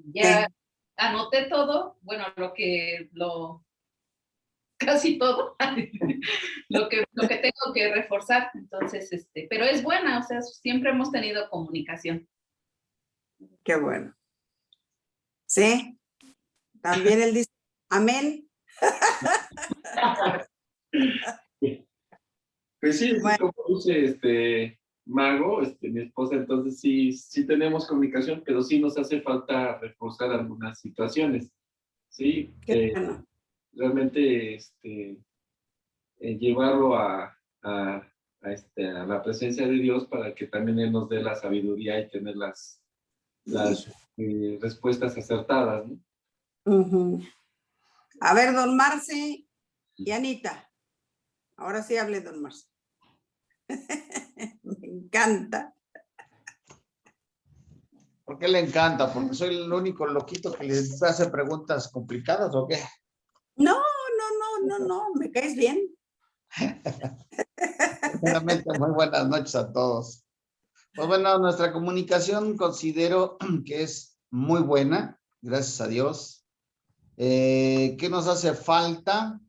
Ya anoté todo, bueno, casi todo, lo que tengo que reforzar, entonces, pero es buena, o sea, siempre hemos tenido comunicación. Qué bueno. Sí, también él dice, amén. Pues sí, Bueno. como dice Mago, mi esposa, entonces sí tenemos comunicación, pero sí nos hace falta reforzar algunas situaciones, ¿sí? Qué bueno. Realmente llevarlo a la presencia de Dios para que también Él nos dé la sabiduría y tener las respuestas acertadas, ¿no? Uh-huh. A ver, don Marce y Anita. Ahora sí hable, don Marce. Me encanta. ¿Por qué le encanta? ¿Porque soy el único loquito que les hace preguntas complicadas o qué? No, me caes bien. Primeramente, muy buenas noches a todos. Pues bueno, nuestra comunicación considero que es muy buena, gracias a Dios. ¿Qué nos hace falta?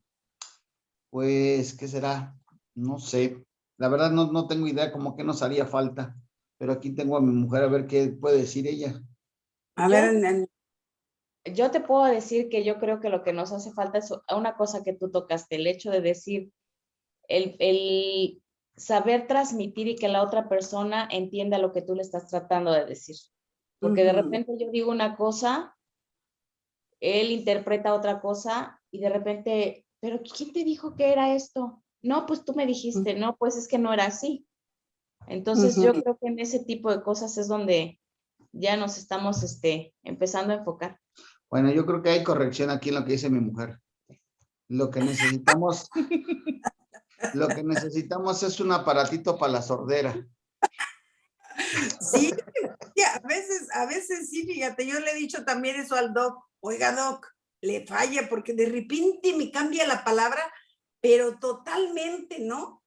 Pues, ¿qué será? No sé. La verdad no tengo idea como qué nos haría falta. Pero aquí tengo a mi mujer a ver qué puede decir ella. A ver, Yo te puedo decir que yo creo que lo que nos hace falta es una cosa que tú tocaste, el hecho de decir, el saber transmitir y que la otra persona entienda lo que tú le estás tratando de decir. Porque de repente yo digo una cosa, él interpreta otra cosa y de repente, ¿pero quién te dijo que era esto? No, pues tú me dijiste, no, pues es que no era así. Entonces yo creo que en ese tipo de cosas es donde ya nos estamos empezando a enfocar. Bueno, yo creo que hay corrección aquí en lo que dice mi mujer. Lo que necesitamos es un aparatito para la sordera. Sí, a veces sí, fíjate, yo le he dicho también eso al doc. Oiga, doc, le falla porque de repente me cambia la palabra, pero totalmente, ¿no?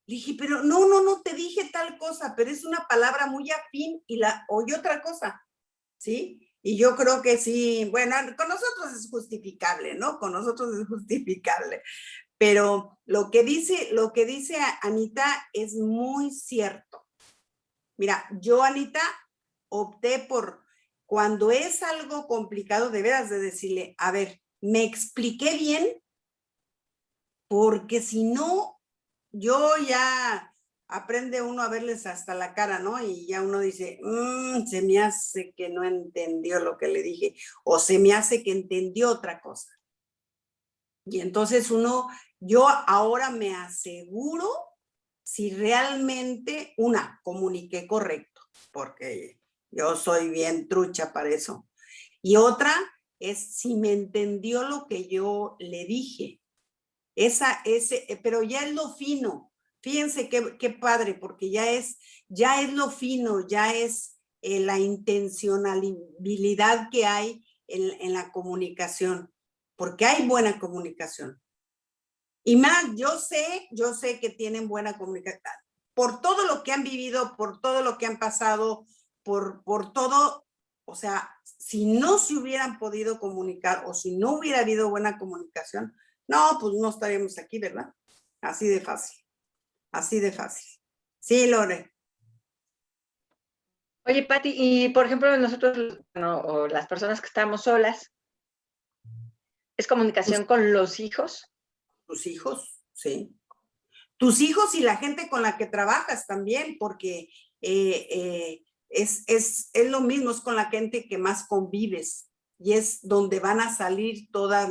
Le dije, pero no te dije tal cosa, pero es una palabra muy afín y oye otra cosa, ¿sí? Y yo creo que sí, bueno, con nosotros es justificable, ¿no? Con nosotros es justificable. Pero lo que dice Anita es muy cierto. Mira, yo, Anita, opté por, cuando es algo complicado, de veras de decirle, a ver, ¿me expliqué bien? Porque si no, yo ya aprende uno a verles hasta la cara, ¿no? Y ya uno dice, se me hace que no entendió lo que le dije, o se me hace que entendió otra cosa. Y entonces yo ahora me aseguro si realmente, comuniqué correcto, porque yo soy bien trucha para eso. Y otra es si me entendió lo que yo le dije. Pero ya es lo fino. Fíjense qué padre, porque ya es lo fino, ya es la intencionalidad que hay en la comunicación, porque hay buena comunicación. Y más, yo sé que tienen buena comunicación, por todo lo que han vivido, por todo lo que han pasado, por todo, o sea, si no se hubieran podido comunicar o si no hubiera habido buena comunicación, no, pues no estaríamos aquí, ¿verdad? Así de fácil, así de fácil. Sí, Lore. Oye, Pati, y por ejemplo, nosotros, bueno, o las personas que estamos solas, ¿es comunicación con los hijos? Tus hijos, sí. Tus hijos y la gente con la que trabajas también, porque es lo mismo, es con la gente que más convives y es donde van a salir todas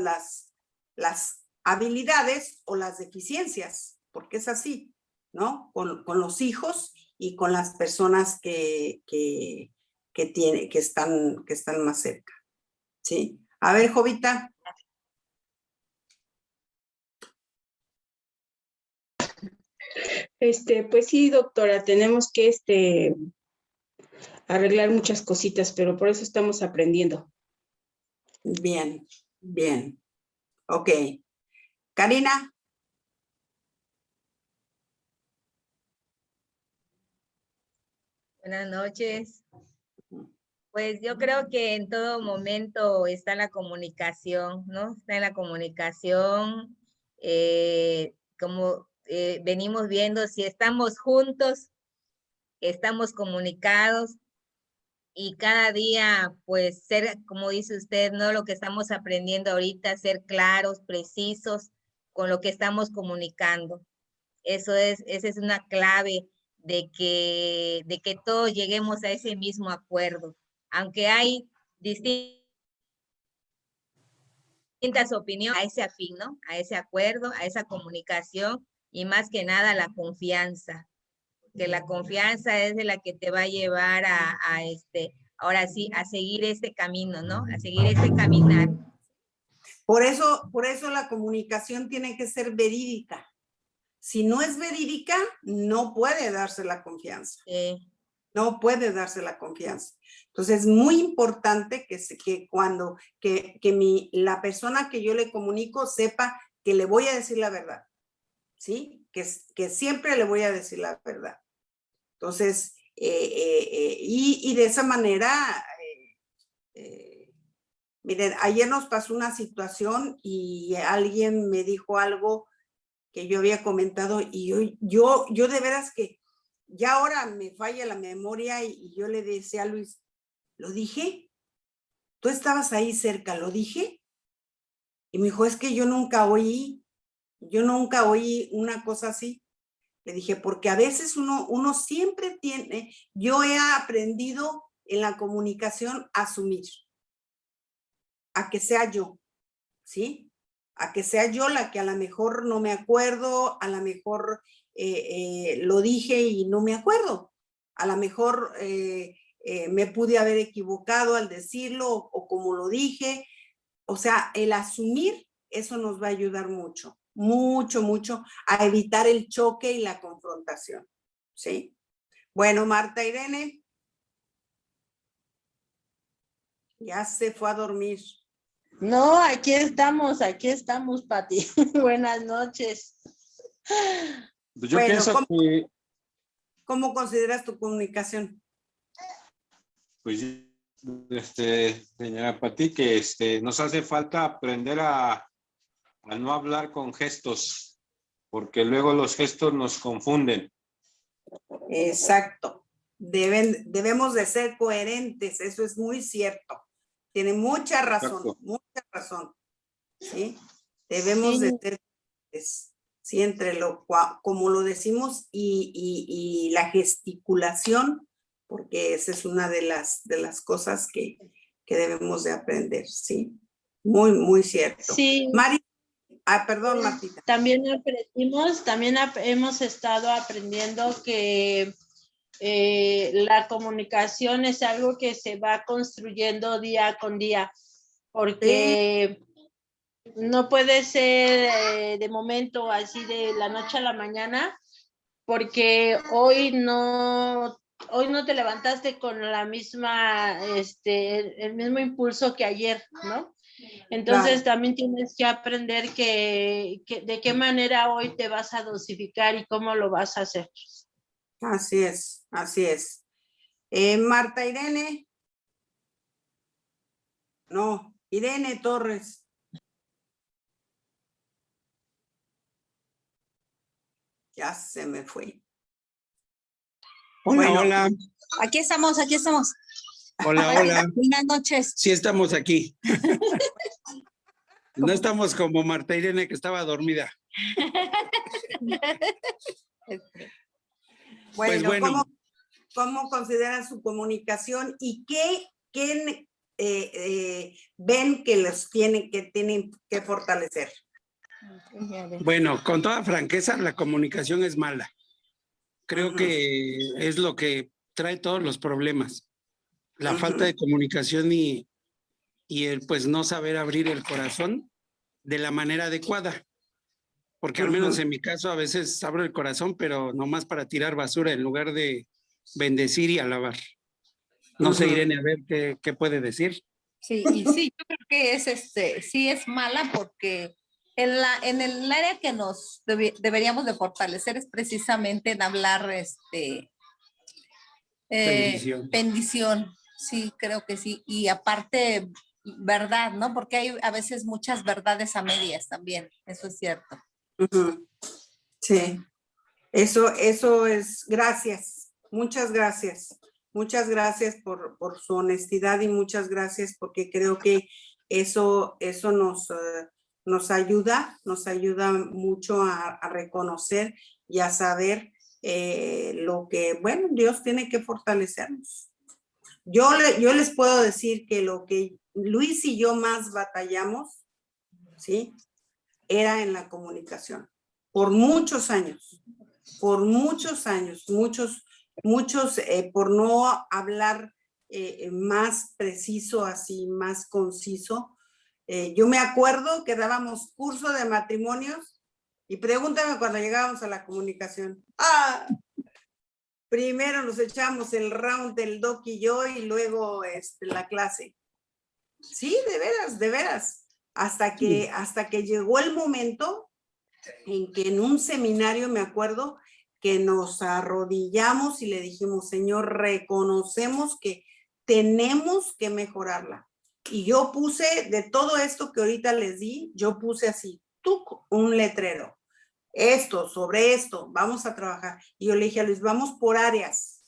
las habilidades o las deficiencias, porque es así, ¿no? Con los hijos y con las personas que están más cerca, ¿sí? A ver, Jovita. Pues sí, doctora, tenemos que arreglar muchas cositas, pero por eso estamos aprendiendo. Bien, bien. Ok. Karina. Buenas noches. Pues yo creo que en todo momento está la comunicación, ¿no? Está en la comunicación, como venimos viendo, si estamos juntos, estamos comunicados y cada día, pues, ser, como dice usted, ¿no? Lo que estamos aprendiendo ahorita, ser claros, precisos con lo que estamos comunicando. Esa es una clave de que todos lleguemos a ese mismo acuerdo. Aunque hay distintas opiniones, a ese afín, ¿no? A ese acuerdo, a esa comunicación y más que nada la confianza. Que la confianza es de la que te va a llevar ahora sí, a seguir este camino, ¿no? A seguir este caminar. Por eso la comunicación tiene que ser verídica. Si no es verídica, no puede darse la confianza. No puede darse la confianza. Entonces, es muy importante que la persona que yo le comunico sepa que le voy a decir la verdad, ¿sí? Que siempre le voy a decir la verdad. Entonces, y de esa manera, miren, ayer nos pasó una situación y alguien me dijo algo que yo había comentado y yo de veras que ya ahora me falla la memoria y yo le decía a Luis, ¿lo dije? ¿Tú estabas ahí cerca? ¿Lo dije? Y me dijo, es que yo nunca oí una cosa así. Le dije, porque a veces uno siempre tiene, yo he aprendido en la comunicación a asumir, a que sea yo, ¿sí? A que sea yo la que a lo mejor no me acuerdo, a lo mejor lo dije y no me acuerdo. A lo mejor me pude haber equivocado al decirlo o como lo dije. O sea, el asumir, eso nos va a ayudar mucho, mucho, mucho a evitar el choque y la confrontación, ¿sí? Bueno, Marta Irene, ya se fue a dormir. No, aquí estamos, Pati. Buenas noches. Pues yo Bueno, pienso que, ¿cómo consideras tu comunicación? pues, señora Pati, que nos hace falta aprender a no hablar con gestos, porque luego los gestos nos confunden. Exacto. Debemos de ser coherentes, eso es muy cierto. Tiene mucha razón, Exacto. mucha razón. ¿Sí? Debemos de ser coherentes, ¿sí? Entre como lo decimos y la gesticulación, porque esa es una de las cosas que debemos de aprender, ¿sí? Muy, muy cierto. Sí. Perdón, Martita. También hemos estado aprendiendo que la comunicación es algo que se va construyendo día con día, porque no puede ser de momento así de la noche a la mañana, porque hoy no te levantaste con la misma, el mismo impulso que ayer, ¿no? Entonces claro, también tienes que aprender de qué manera hoy te vas a dosificar y cómo lo vas a hacer. Así es, así es. Marta Irene. No, Irene Torres. Ya se me fue. Hola, bueno, hola. Aquí estamos, aquí estamos. Hola, hola. Buenas noches. Sí, estamos aquí. No estamos como Marta Irene, que estaba dormida. Bueno, pues bueno. ¿Cómo consideran su comunicación y qué ven que tienen que fortalecer? Bueno, con toda franqueza, la comunicación es mala. Creo que es lo que trae todos los problemas. La falta de comunicación y el pues no saber abrir el corazón de la manera adecuada. Porque al menos en mi caso a veces abro el corazón, pero nomás para tirar basura en lugar de bendecir y alabar. No sé, Irene, a ver qué puede decir. Sí, y sí, yo creo que sí es mala porque en el área que nos deberíamos de fortalecer es precisamente en hablar bendición, Sí, creo que sí. Y aparte, verdad, ¿no? Porque hay a veces muchas verdades a medias también, eso es cierto. Ujú. Sí, eso es, gracias, muchas gracias. Muchas gracias por su honestidad y muchas gracias porque creo que eso nos ayuda mucho a reconocer y a saber lo que, bueno, Dios tiene que fortalecernos. Yo les puedo decir que lo que Luis y yo más batallamos, ¿sí? Era en la comunicación. Por muchos años, por no hablar más preciso, así, más conciso. Yo me acuerdo que dábamos curso de matrimonios y pregúntame cuando llegábamos a la comunicación. Primero nos echamos el round del doc y yo y luego la clase. Sí, de veras. Hasta que llegó el momento en que en un seminario, me acuerdo, que nos arrodillamos y le dijimos, Señor, reconocemos que tenemos que mejorarla. Y yo puse, de todo esto que ahorita les di, yo puse así, un letrero. Sobre esto, vamos a trabajar. Y yo le dije a Luis, vamos por áreas,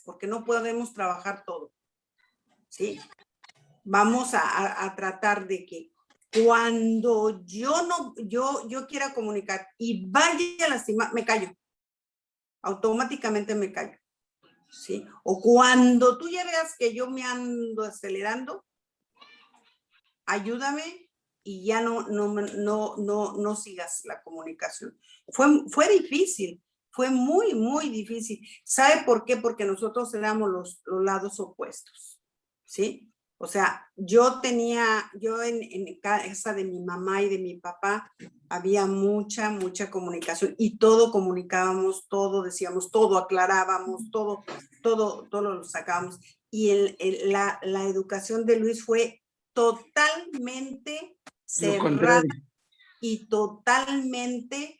porque no podemos trabajar todo. ¿Sí? Vamos a tratar de que cuando yo quiera comunicar y vaya a lastimar, me callo. Automáticamente me callo. ¿Sí? O cuando tú ya veas que yo me ando acelerando, ayúdame y ya no sigas la comunicación. Fue difícil, fue muy, muy difícil. ¿Sabe por qué? Porque nosotros éramos los lados opuestos, ¿sí? O sea, yo en casa de mi mamá y de mi papá había mucha comunicación y todo comunicábamos, todo decíamos, todo aclarábamos, todo lo sacábamos. Y la educación de Luis fue totalmente cerrada y totalmente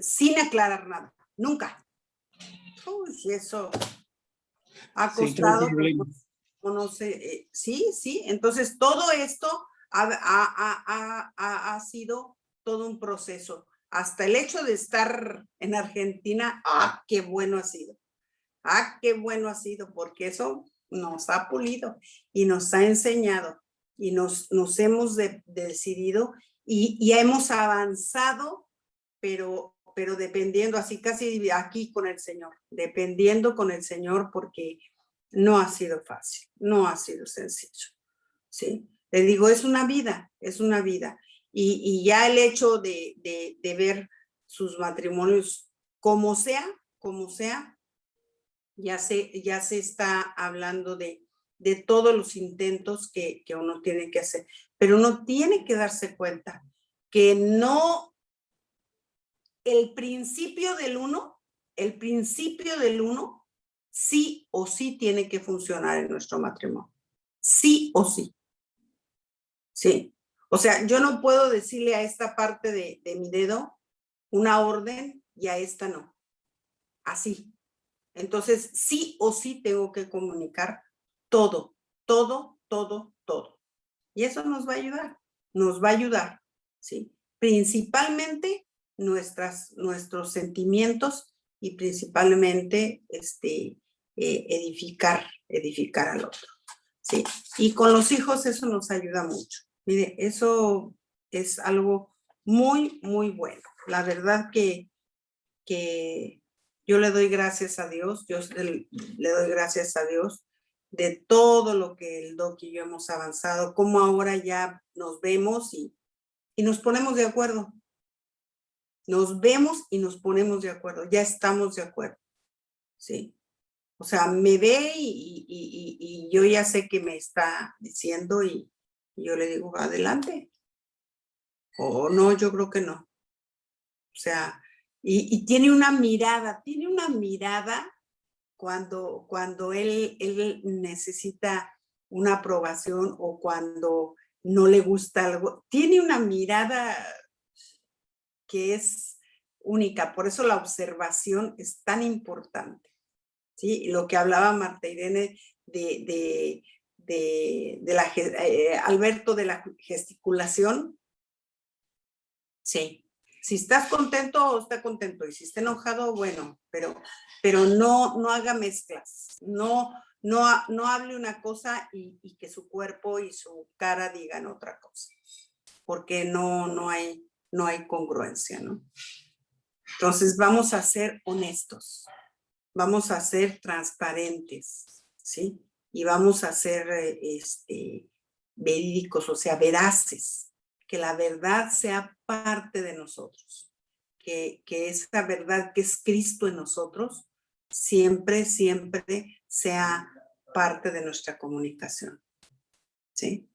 sin aclarar nada, nunca. Uy, eso ha costado, no sé, sí, entonces todo esto ha sido todo un proceso. Hasta el hecho de estar en Argentina, qué bueno ha sido. Qué bueno ha sido, porque nos ha pulido y nos ha enseñado y nos hemos decidido y hemos avanzado, pero dependiendo, así casi aquí con el Señor, dependiendo con el Señor, porque no ha sido fácil, no ha sido sencillo, ¿sí? Le digo, es una vida. Y ya el hecho de ver sus matrimonios como sea, ya se está hablando de todos los intentos que uno tiene que hacer. Pero uno tiene que darse cuenta que no, el principio del uno, sí o sí tiene que funcionar en nuestro matrimonio. Sí o sí. Sí. O sea, yo no puedo decirle a esta parte de mi dedo una orden y a esta no. Así. Entonces, sí o sí tengo que comunicar todo. Y eso nos va a ayudar, ¿sí? Principalmente nuestros sentimientos y principalmente edificar al otro, ¿sí? Y con los hijos eso nos ayuda mucho. Mire, eso es algo muy, muy bueno. La verdad que yo le doy gracias a Dios, de todo lo que el Doc y yo hemos avanzado, como ahora ya nos vemos y nos ponemos de acuerdo. Nos vemos y nos ponemos de acuerdo, ya estamos de acuerdo, ¿sí? O sea, me ve y yo ya sé que me está diciendo y yo le digo, adelante. O no, yo creo que no. O sea, y tiene una mirada cuando él necesita una aprobación o cuando no le gusta algo, tiene una mirada que es única. Por eso la observación es tan importante. ¿sí? Y lo que hablaba Marta Irene Alberto, de la gesticulación, sí. Si estás contento, está contento, y si está enojado, bueno, pero no haga mezclas, no hable una cosa y que su cuerpo y su cara digan otra cosa, porque no hay congruencia, ¿no? Entonces vamos a ser honestos, vamos a ser transparentes, ¿sí? Y vamos a ser verídicos, o sea, veraces, que la verdad sea parte de nosotros, que esa verdad que es Cristo en nosotros siempre sea parte de nuestra comunicación, ¿sí?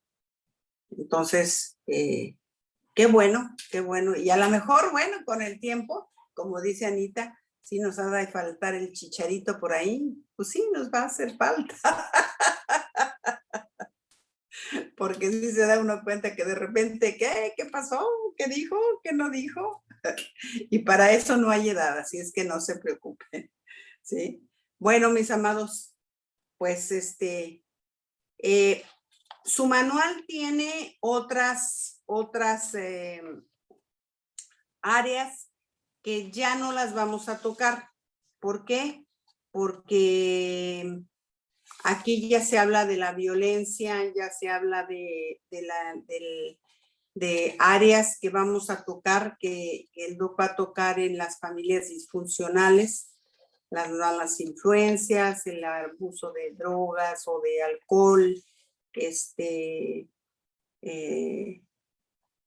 Entonces, qué bueno, y a lo mejor, bueno, con el tiempo, como dice Anita, si nos ha de faltar el chicharito por ahí, pues sí, nos va a hacer falta. Porque sí se da uno cuenta que de repente, ¿qué pasó? ¿Qué dijo? ¿Qué no dijo? Y para eso no hay edad, así es que no se preocupen, ¿sí? Bueno, mis amados, pues su manual tiene otras áreas que ya no las vamos a tocar. ¿Por qué? Porque aquí ya se habla de la violencia, ya se habla de áreas que vamos a tocar, que el doc va a tocar en las familias disfuncionales, las influencias, el abuso de drogas o de alcohol,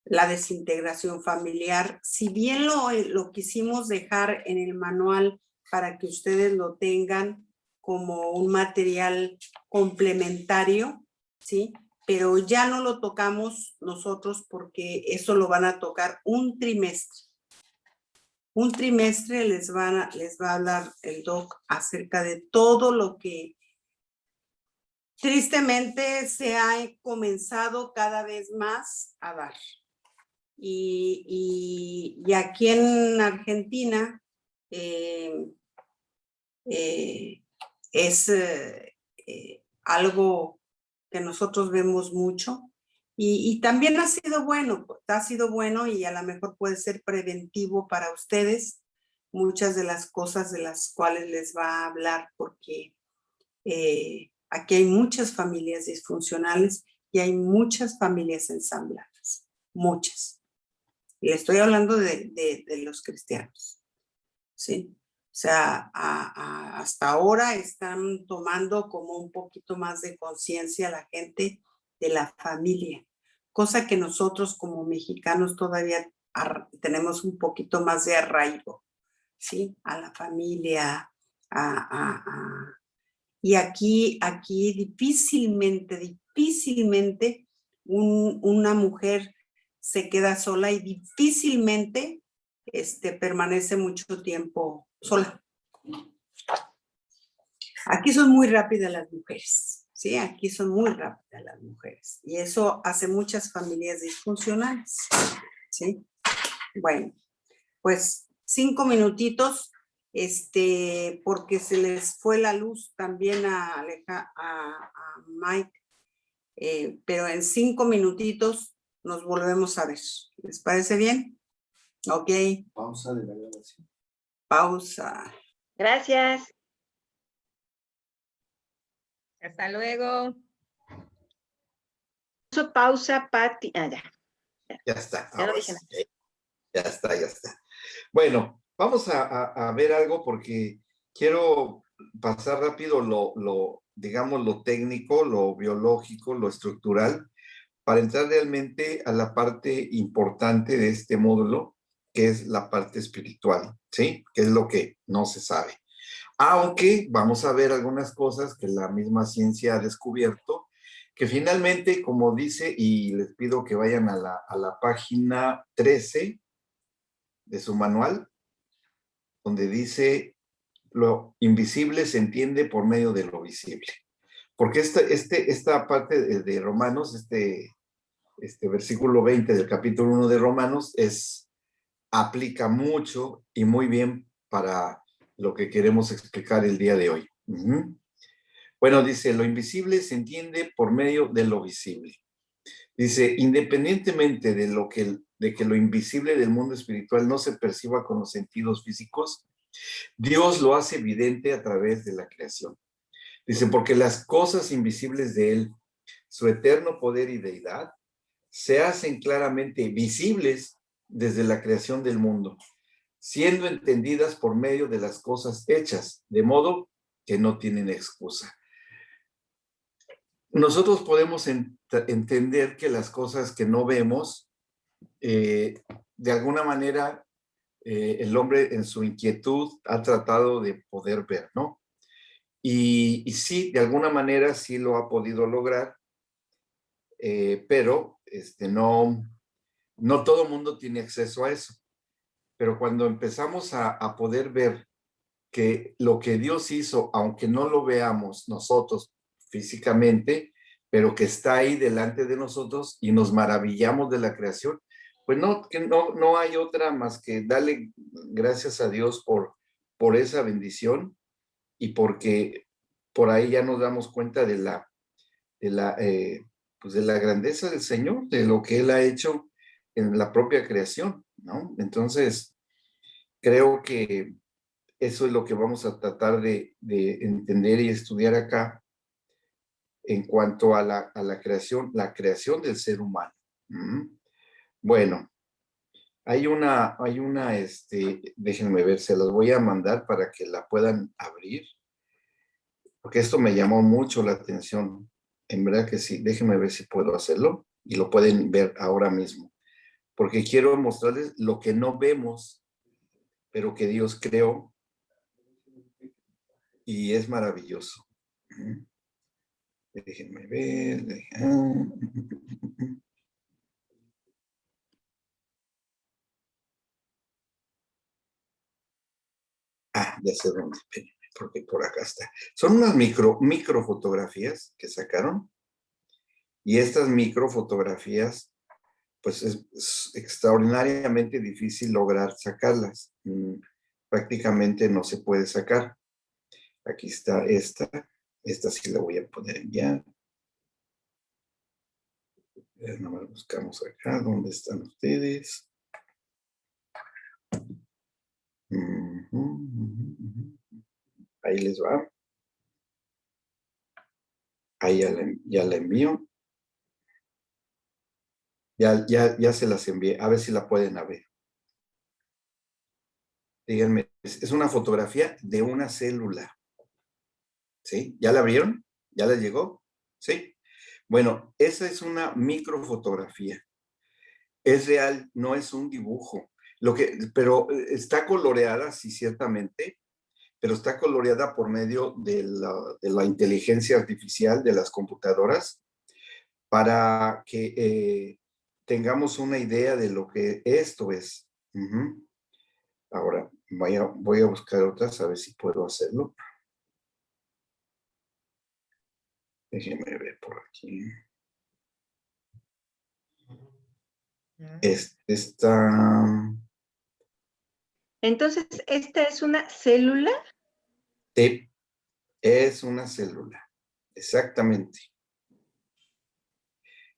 la desintegración familiar. Si bien lo quisimos dejar en el manual para que ustedes lo tengan como un material complementario, ¿sí? Pero ya no lo tocamos nosotros porque eso lo van a tocar un trimestre. Un trimestre les va a hablar el doc acerca de todo lo que tristemente se ha comenzado cada vez más a dar. Y aquí en Argentina es algo que nosotros vemos mucho y también ha sido bueno y a lo mejor puede ser preventivo para ustedes muchas de las cosas de las cuales les va a hablar, porque aquí hay muchas familias disfuncionales y hay muchas familias ensambladas, muchas. Y le estoy hablando de los cristianos, ¿sí? O sea, hasta ahora están tomando como un poquito más de conciencia la gente de la familia, cosa que nosotros como mexicanos todavía tenemos un poquito más de arraigo, ¿sí? A la familia, y aquí difícilmente una mujer se queda sola y difícilmente permanece mucho tiempo sola. Aquí son muy rápidas las mujeres, ¿sí? Aquí son muy rápidas las mujeres. Y eso hace muchas familias disfuncionales, ¿sí? Bueno, pues 5 minutitos, porque se les fue la luz también a Mike, pero en 5 minutitos nos volvemos a ver. ¿Les parece bien? Ok. Pausa de la grabación. Pausa. Gracias. Hasta luego. Pausa, Pati. Ya. Ya está. Ya no dije nada. Ya está. Bueno, vamos a ver algo porque quiero pasar rápido digamos, lo técnico, lo biológico, lo estructural, para entrar realmente a la parte importante de este módulo, que es la parte espiritual, ¿sí? Que es lo que no se sabe. Aunque vamos a ver algunas cosas que la misma ciencia ha descubierto, que finalmente, como dice, y les pido que vayan a la página 13 de su manual, donde dice: lo invisible se entiende por medio de lo visible. Porque esta parte de Romanos, este versículo 20 del capítulo 1 de Romanos, aplica mucho y muy bien para lo que queremos explicar el día de hoy. Ujú. Bueno, dice, lo invisible se entiende por medio de lo visible. Dice, independientemente de que lo invisible del mundo espiritual no se perciba con los sentidos físicos, Dios lo hace evidente a través de la creación. Dice, porque las cosas invisibles de Él, su eterno poder y deidad, se hacen claramente visibles desde la creación del mundo, siendo entendidas por medio de las cosas hechas, de modo que no tienen excusa. Nosotros podemos entender que las cosas que no vemos, de alguna manera, el hombre en su inquietud ha tratado de poder ver, ¿no? Y sí, de alguna manera sí lo ha podido lograr, pero no todo el mundo tiene acceso a eso. Pero cuando empezamos a poder ver que lo que Dios hizo, aunque no lo veamos nosotros físicamente, pero que está ahí delante de nosotros y nos maravillamos de la creación, pues no hay otra más que darle gracias a Dios por esa bendición y porque por ahí ya nos damos cuenta de la grandeza del Señor, de lo que Él ha hecho en la propia creación, ¿no? Entonces, creo que eso es lo que vamos a tratar de entender y estudiar acá en cuanto a la creación del ser humano. Bueno, déjenme ver, se las voy a mandar para que la puedan abrir, porque esto me llamó mucho la atención. En verdad que sí, déjenme ver si puedo hacerlo y lo pueden ver ahora mismo, porque quiero mostrarles lo que no vemos, pero que Dios creó y es maravilloso. Déjenme ver. Ya sé dónde, porque por acá está. Son unas microfotografías que sacaron, y estas microfotografías, pues es extraordinariamente difícil lograr sacarlas. Prácticamente no se puede sacar. Aquí está esta sí la voy a poder enviar. Nomás buscamos acá, ¿dónde están ustedes? Ahí les va. Ahí ya la envío. Ya se las envié. A ver si la pueden ver. Díganme, es una fotografía de una célula. ¿Sí? ¿Ya la abrieron? ¿Ya les llegó? ¿Sí? Bueno, esa es una microfotografía. Es real, no es un dibujo. Pero está coloreada, sí, ciertamente, pero está coloreada por medio de la inteligencia artificial de las computadoras para que tengamos una idea de lo que esto es. Ahora, voy a buscar otras, a ver si puedo hacerlo. Déjenme ver por aquí. Esta... Entonces, ¿esta es una célula? Sí, es una célula, exactamente.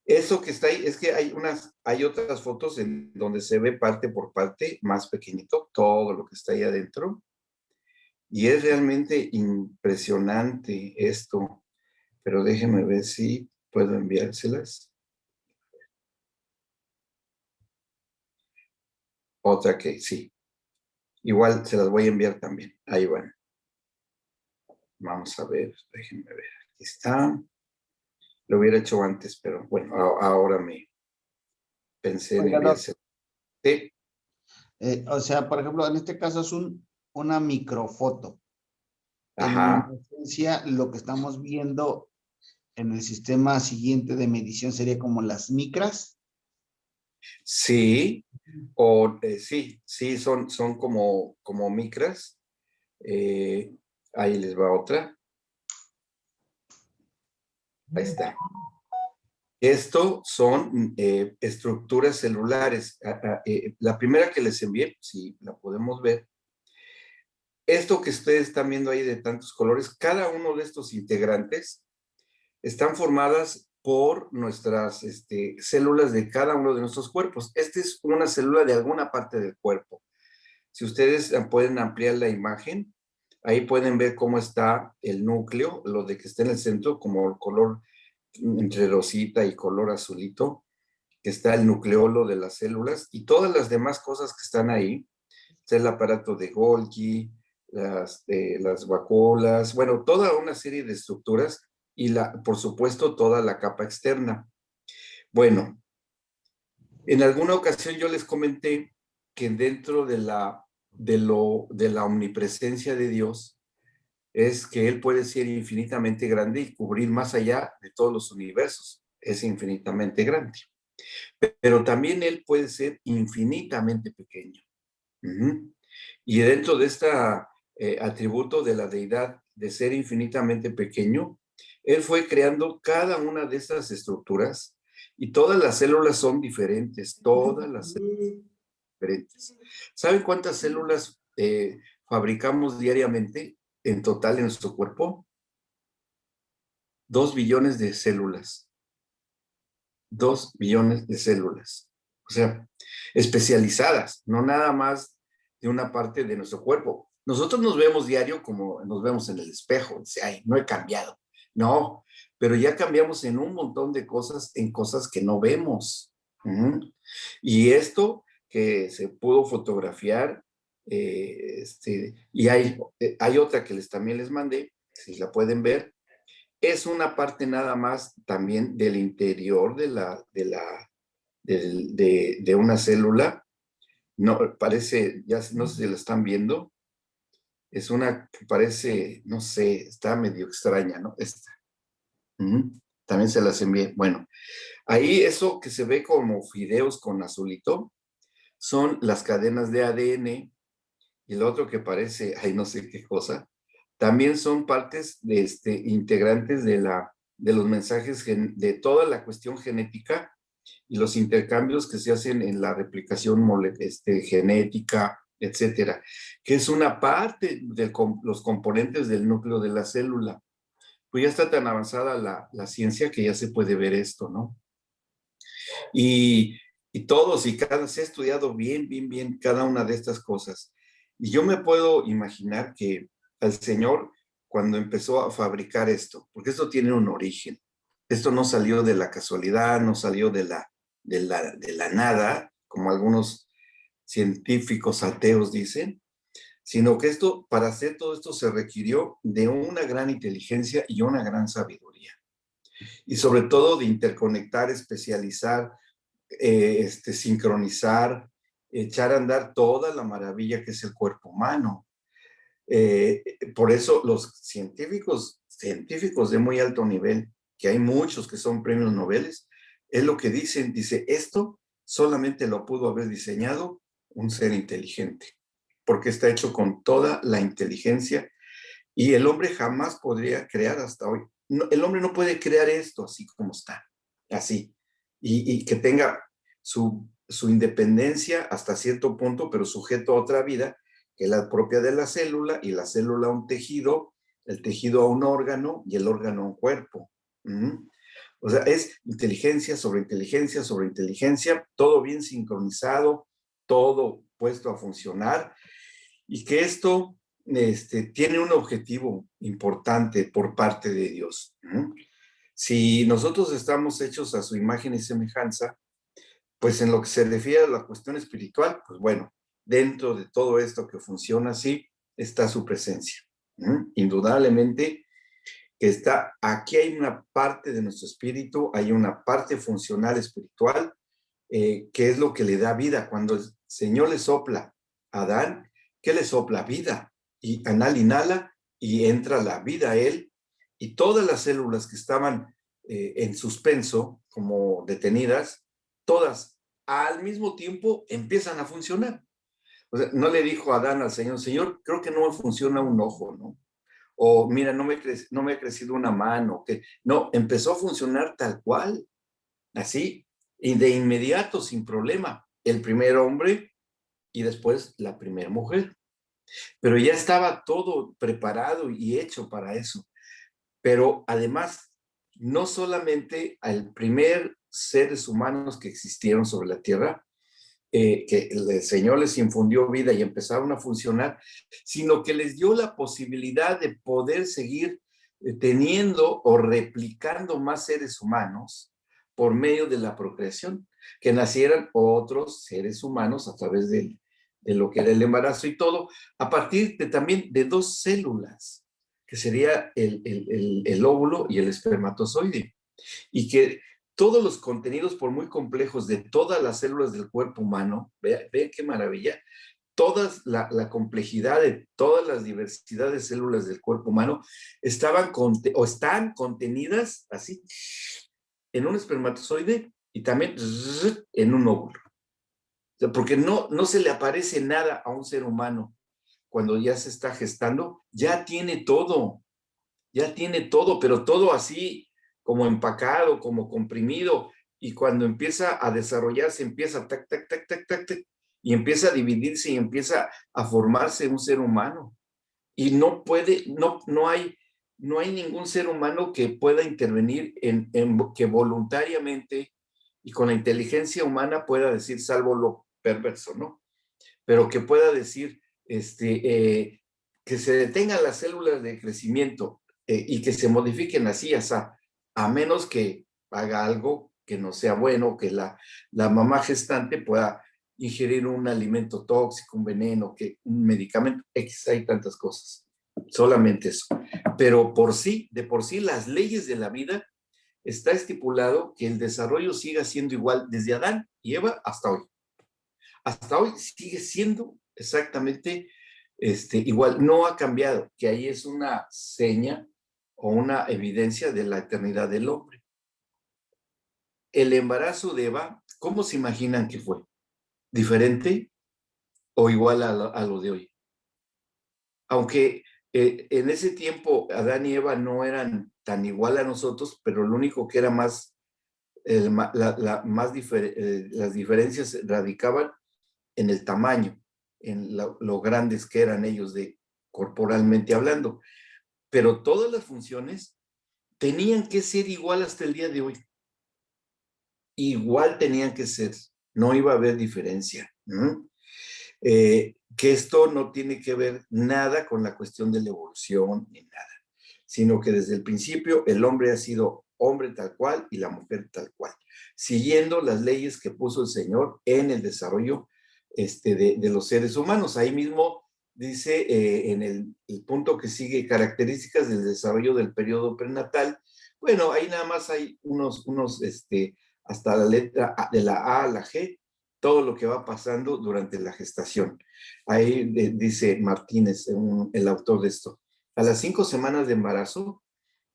Eso que está ahí, es que hay otras fotos en donde se ve parte por parte, más pequeñito, todo lo que está ahí adentro. Y es realmente impresionante esto. Pero déjenme ver si puedo enviárselas. Otra que sí. Igual se las voy a enviar también. Ahí van. Vamos a ver, déjenme ver. Aquí está. Lo hubiera hecho antes, pero bueno, ahora me pensé en enviárselo. Sí. O sea, por ejemplo, en este caso es una microfoto. Ajá. En esencia, lo que estamos viendo en el sistema siguiente de medición sería como las micras. Sí, sí, son como micras. Ahí les va otra. Ahí está. Esto son estructuras celulares. La primera que les envié, si la podemos ver, esto que ustedes están viendo ahí de tantos colores, cada uno de estos integrantes están formadas por nuestras células de cada uno de nuestros cuerpos. Esta es una célula de alguna parte del cuerpo. Si ustedes pueden ampliar la imagen, ahí pueden ver cómo está el núcleo, lo de que está en el centro, como el color entre rosita y color azulito, que está el nucleolo de las células, y todas las demás cosas que están ahí. Está el aparato de Golgi, las vacuolas, bueno, toda una serie de estructuras y, por supuesto, toda la capa externa. Bueno, en alguna ocasión yo les comenté que dentro de la omnipresencia de Dios es que Él puede ser infinitamente grande y cubrir más allá de todos los universos. Es infinitamente grande. Pero también Él puede ser infinitamente pequeño. Y dentro de este atributo de la deidad de ser infinitamente pequeño, Él fue creando cada una de estas estructuras y todas las células son diferentes, todas las células son diferentes. ¿Saben cuántas células fabricamos diariamente en total en nuestro cuerpo? 2 billones de células. 2 billones de células. O sea, especializadas, no nada más de una parte de nuestro cuerpo. Nosotros nos vemos diario como nos vemos en el espejo. Dice, ay, no he cambiado. No, pero ya cambiamos en un montón de cosas, en cosas que no vemos. Y esto que se pudo fotografiar, y hay otra que también les mandé, si la pueden ver, es una parte nada más también del interior de una célula. No, parece, ya no sé si la están viendo, es una que parece, no sé, está medio extraña, ¿no? Esta. También se las envié. Bueno, ahí eso que se ve como fideos con azulito son las cadenas de ADN, y el otro que parece, ay, no sé qué cosa, también son partes de integrantes de los mensajes de toda la cuestión genética y los intercambios que se hacen en la replicación genética, etcétera, que es una parte de los componentes del núcleo de la célula. Pues ya está tan avanzada la ciencia que ya se puede ver esto, ¿no? Y todos y cada se ha estudiado bien cada una de estas cosas. Y yo me puedo imaginar que al Señor, cuando empezó a fabricar esto, porque esto tiene un origen, esto no salió de la casualidad, no salió de la nada, como algunos científicos ateos dicen, sino que para hacer todo esto se requirió de una gran inteligencia y una gran sabiduría. Y sobre todo de interconectar, especializar, sincronizar, echar a andar toda la maravilla que es el cuerpo humano. Por eso los científicos de muy alto nivel, que hay muchos que son premios Nobel, es lo que dicen, dice, esto solamente lo pudo haber diseñado un ser inteligente, porque está hecho con toda la inteligencia y el hombre jamás podría crear hasta hoy. No, el hombre no puede crear esto así como está, así, y que tenga su independencia hasta cierto punto, pero sujeto a otra vida, que es la propia de la célula, y la célula a un tejido, el tejido a un órgano, y el órgano a un cuerpo. O sea, es inteligencia sobre inteligencia sobre inteligencia, todo bien sincronizado, todo puesto a funcionar, y que esto tiene un objetivo importante por parte de Dios. Si nosotros estamos hechos a su imagen y semejanza, pues en lo que se refiere a la cuestión espiritual, pues bueno, dentro de todo esto que funciona así, está su presencia. Indudablemente que aquí hay una parte de nuestro espíritu, hay una parte funcional espiritual, que es lo que le da vida. Cuando el Señor le sopla a Adán, ¿qué le sopla? Vida. Y Adán inhala y entra la vida a él, y todas las células que estaban en suspenso, como detenidas, todas al mismo tiempo empiezan a funcionar. O sea, no le dijo Adán al Señor, Señor, creo que no me funciona un ojo, ¿no? O mira, no me ha crecido una mano. No, empezó a funcionar tal cual, así, y de inmediato, sin problema, el primer hombre y después la primera mujer. Pero ya estaba todo preparado y hecho para eso. Pero además, no solamente al primer seres humanos que existieron sobre la Tierra, que el Señor les infundió vida y empezaron a funcionar, sino que les dio la posibilidad de poder seguir teniendo o replicando más seres humanos por medio de la procreación, que nacieran otros seres humanos a través de lo que era el embarazo y todo, a partir de también de dos células, que sería el óvulo y el espermatozoide, y que todos los contenidos, por muy complejos, de todas las células del cuerpo humano, vean qué maravilla, la complejidad de todas las diversidades de células del cuerpo humano están contenidas así en un espermatozoide y también en un óvulo. O sea, porque no se le aparece nada a un ser humano cuando ya se está gestando, ya tiene todo, pero todo así como empacado, como comprimido, y cuando empieza a desarrollarse, empieza tac, tac, tac, tac, tac, tac, y empieza a dividirse y empieza a formarse un ser humano. Y no hay ningún ser humano que pueda intervenir que voluntariamente y con la inteligencia humana pueda decir, salvo lo perverso, ¿no? Pero que pueda decir que se detengan las células de crecimiento y que se modifiquen así, a menos que haga algo que no sea bueno, que la mamá gestante pueda ingerir un alimento tóxico, un veneno, un medicamento, hay tantas cosas, solamente eso. Pero de por sí, las leyes de la vida está estipulado que el desarrollo siga siendo igual desde Adán y Eva hasta hoy. Hasta hoy sigue siendo exactamente igual, no ha cambiado, que ahí es una seña o una evidencia de la eternidad del hombre. El embarazo de Eva, ¿cómo se imaginan que fue? ¿Diferente o igual a lo de hoy? Aunque en ese tiempo Adán y Eva no eran tan igual a nosotros, pero lo único que era las diferencias radicaban en el tamaño, en lo grandes que eran ellos corporalmente hablando. Pero todas las funciones tenían que ser igual hasta el día de hoy. Igual tenían que ser, no iba a haber diferencia. Que esto no tiene que ver nada con la cuestión de la evolución ni nada, sino que desde el principio el hombre ha sido hombre tal cual y la mujer tal cual, siguiendo las leyes que puso el Señor en el desarrollo de los seres humanos. Ahí mismo dice en el punto que sigue, características del desarrollo del periodo prenatal. Bueno, ahí nada más hay unos hasta la letra A, de la A a la G, todo lo que va pasando durante la gestación. Ahí dice Martínez, el autor de esto, a las 5 semanas de embarazo,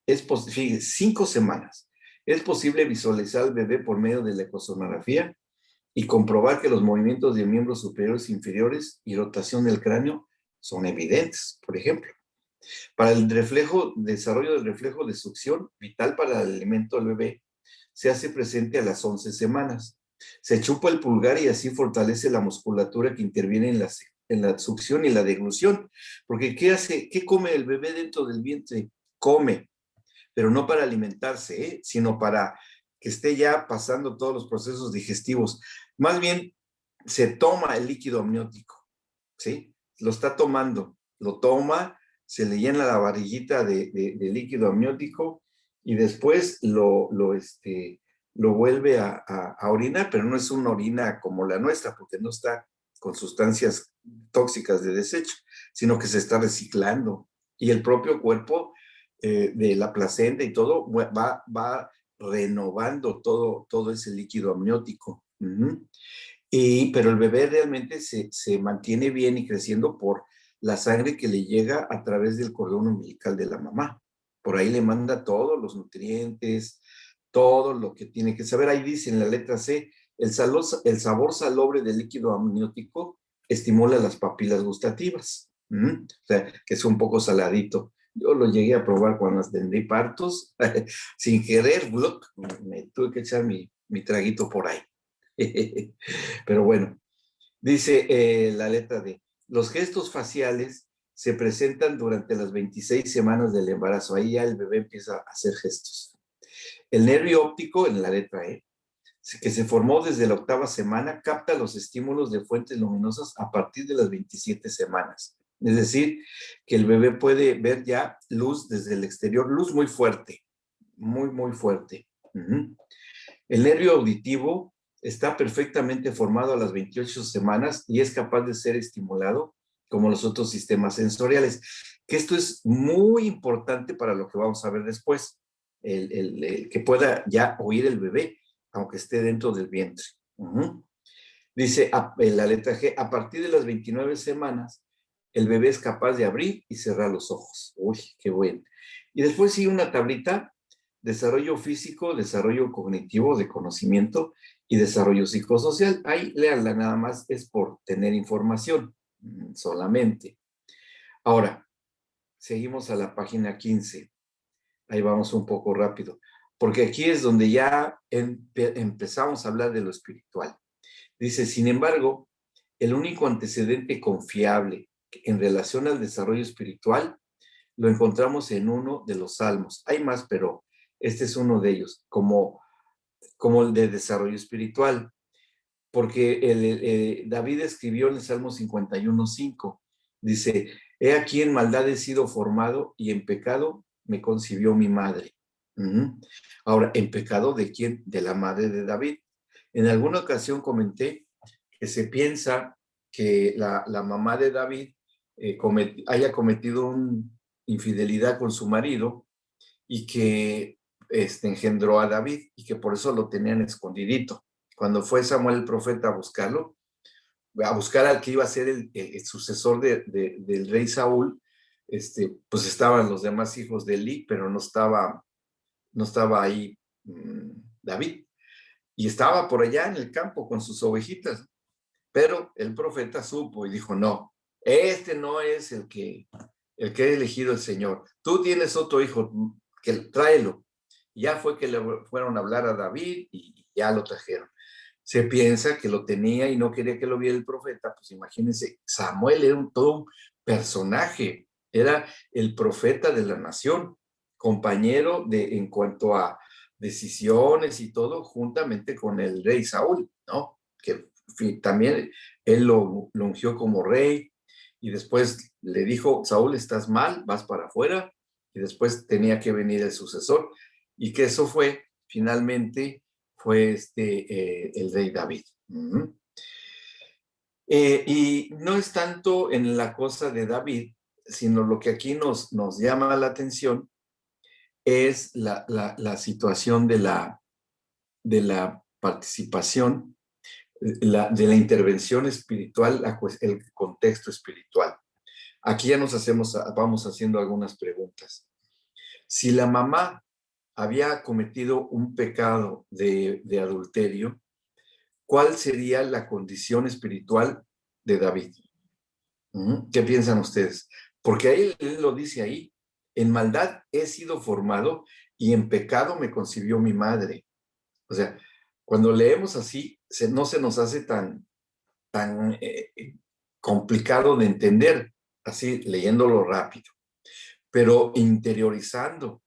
fíjense, 5 semanas, es posible visualizar al bebé por medio de la ecosonografía y comprobar que los movimientos de miembros superiores e inferiores y rotación del cráneo son evidentes, por ejemplo. Para el desarrollo del reflejo de succión, vital para el alimento del bebé, se hace presente a las 11 semanas. Se chupa el pulgar y así fortalece la musculatura que interviene en la succión y la deglución. Porque ¿qué come el bebé dentro del vientre? Come, pero no para alimentarse, sino para que esté ya pasando todos los procesos digestivos. Más bien, se toma el líquido amniótico, ¿sí? Lo está tomando, lo toma, se le llena la varillita de líquido amniótico y después lo vuelve a orinar, pero no es una orina como la nuestra, porque no está con sustancias tóxicas de desecho, sino que se está reciclando. Y el propio cuerpo de la placenta y todo va renovando todo ese líquido amniótico. Pero el bebé realmente se mantiene bien y creciendo por la sangre que le llega a través del cordón umbilical de la mamá. Por ahí le manda todos los nutrientes, todo lo que tiene que saber. Ahí dice en la letra C, el sabor salobre del líquido amniótico estimula las papilas gustativas. O sea, que es un poco saladito. Yo lo llegué a probar cuando atendí partos. Sin querer, me tuve que echar mi traguito por ahí. Pero bueno, dice la letra D. Los gestos faciales se presentan durante las 26 semanas del embarazo. Ahí ya el bebé empieza a hacer gestos. El nervio óptico, en la letra E, que se formó desde la 8ª semana, capta los estímulos de fuentes luminosas a partir de las 27 semanas. Es decir, que el bebé puede ver ya luz desde el exterior, luz muy fuerte, muy, muy fuerte. El nervio auditivo está perfectamente formado a las 28 semanas y es capaz de ser estimulado como los otros sistemas sensoriales. Que esto es muy importante para lo que vamos a ver después, el que pueda ya oír el bebé, aunque esté dentro del vientre. Dice la letra G, a partir de las 29 semanas, el bebé es capaz de abrir y cerrar los ojos. Uy, qué bueno. Y después sigue una tablita: desarrollo físico, desarrollo cognitivo de conocimiento y desarrollo psicosocial. Ahí léanla, nada más es por tener información solamente. Ahora, seguimos a la página 15. Ahí vamos un poco rápido, porque aquí es donde ya empezamos a hablar de lo espiritual. Dice, sin embargo, el único antecedente confiable en relación al desarrollo espiritual lo encontramos en uno de los salmos. Hay más, pero este es uno de ellos, como el de desarrollo espiritual. Porque David escribió en el Salmo 51:5, dice, he aquí en maldad he sido formado y en pecado me concibió mi madre. Ahora, ¿en pecado de quién? De la madre de David. En alguna ocasión comenté que se piensa que la mamá de David haya cometido una infidelidad con su marido y que engendró a David y que por eso lo tenían escondidito. Cuando fue Samuel el profeta a buscarlo, a buscar al que iba a ser el sucesor del rey Saúl, pues estaban los demás hijos de Eli, pero no estaba ahí David. Y estaba por allá en el campo con sus ovejitas. Pero el profeta supo y dijo, no, este no es el que ha elegido el Señor. Tú tienes otro hijo, que tráelo. Ya fue que le fueron a hablar a David y ya lo trajeron. Se piensa que lo tenía y no quería que lo viera el profeta. Pues imagínense, Samuel era todo un personaje, era el profeta de la nación, compañero en cuanto a decisiones y todo, juntamente con el rey Saúl, ¿no? Que también él lo ungió como rey y después le dijo, Saúl, estás mal, vas para afuera, y después tenía que venir el sucesor, y que eso finalmente fue el rey David. Y no es tanto en la cosa de David, sino lo que aquí nos llama la atención es la situación de la participación, de la intervención espiritual, el contexto espiritual. Aquí ya vamos haciendo algunas preguntas. Si la mamá había cometido un pecado de adulterio, ¿cuál sería la condición espiritual de David? ¿Qué piensan ustedes? Porque ahí él lo dice ahí, en maldad he sido formado y en pecado me concibió mi madre. O sea, cuando leemos así, no se nos hace tan complicado de entender, así leyéndolo rápido, pero interiorizando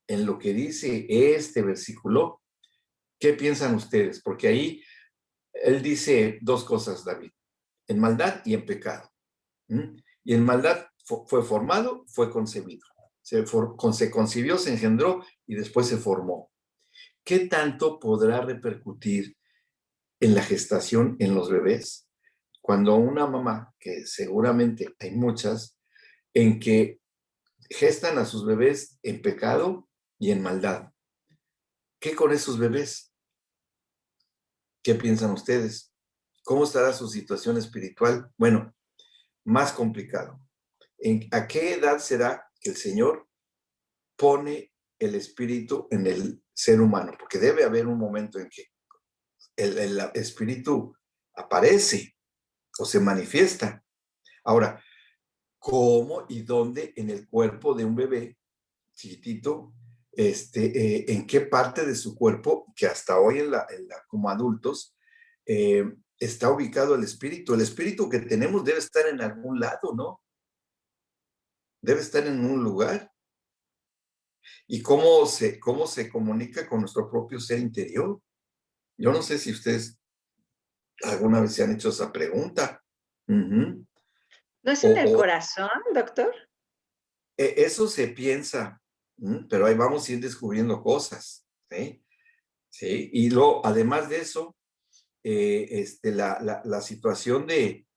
en lo que dice este versículo, ¿qué piensan ustedes? Porque ahí él dice dos cosas, David, en maldad y en pecado. Y en maldad fue formado, fue concebido. Se concibió, se engendró y después se formó. ¿Qué tanto podrá repercutir en la gestación en los bebés? Cuando una mamá, que seguramente hay muchas, en que gestan a sus bebés en pecado y en maldad. ¿Qué con esos bebés? ¿Qué piensan ustedes? ¿Cómo estará su situación espiritual? Bueno, más complicado. ¿A qué edad será que el Señor pone el espíritu en el ser humano? Porque debe haber un momento en que el espíritu aparece o se manifiesta. Ahora, ¿cómo y dónde en el cuerpo de un bebé chiquitito, en qué parte de su cuerpo, que hasta hoy como adultos, está ubicado el espíritu. El espíritu que tenemos debe estar en algún lado, ¿no? Debe estar en un lugar. ¿Y cómo se comunica con nuestro propio ser interior? Yo no sé si ustedes alguna vez se han hecho esa pregunta. ¿No es en el corazón, doctor? Eso se piensa, pero ahí vamos a ir descubriendo cosas, ¿sí? ¿Sí? Y luego, además de eso, la situación de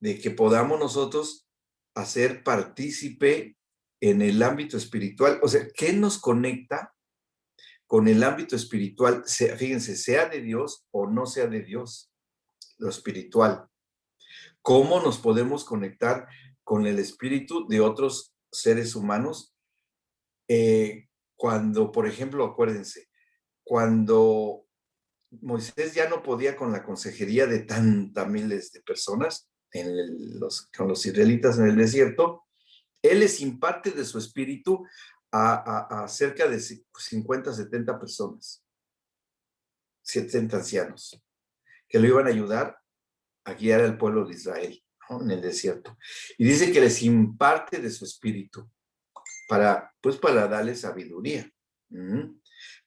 que podamos nosotros hacer partícipe en el ámbito espiritual. O sea, ¿qué nos conecta con el ámbito espiritual? Fíjense, sea de Dios o no sea de Dios, lo espiritual. ¿Cómo nos podemos conectar con el espíritu de otros seres humanos? Cuando, por ejemplo, acuérdense, cuando Moisés ya no podía con la consejería de tantas miles de personas con los israelitas en el desierto, él les imparte de su espíritu a cerca de 50, 70 personas, 70 ancianos, que lo iban a ayudar a guiar al pueblo de Israel, ¿no? En el desierto. Y dice que les imparte de su espíritu para darle sabiduría.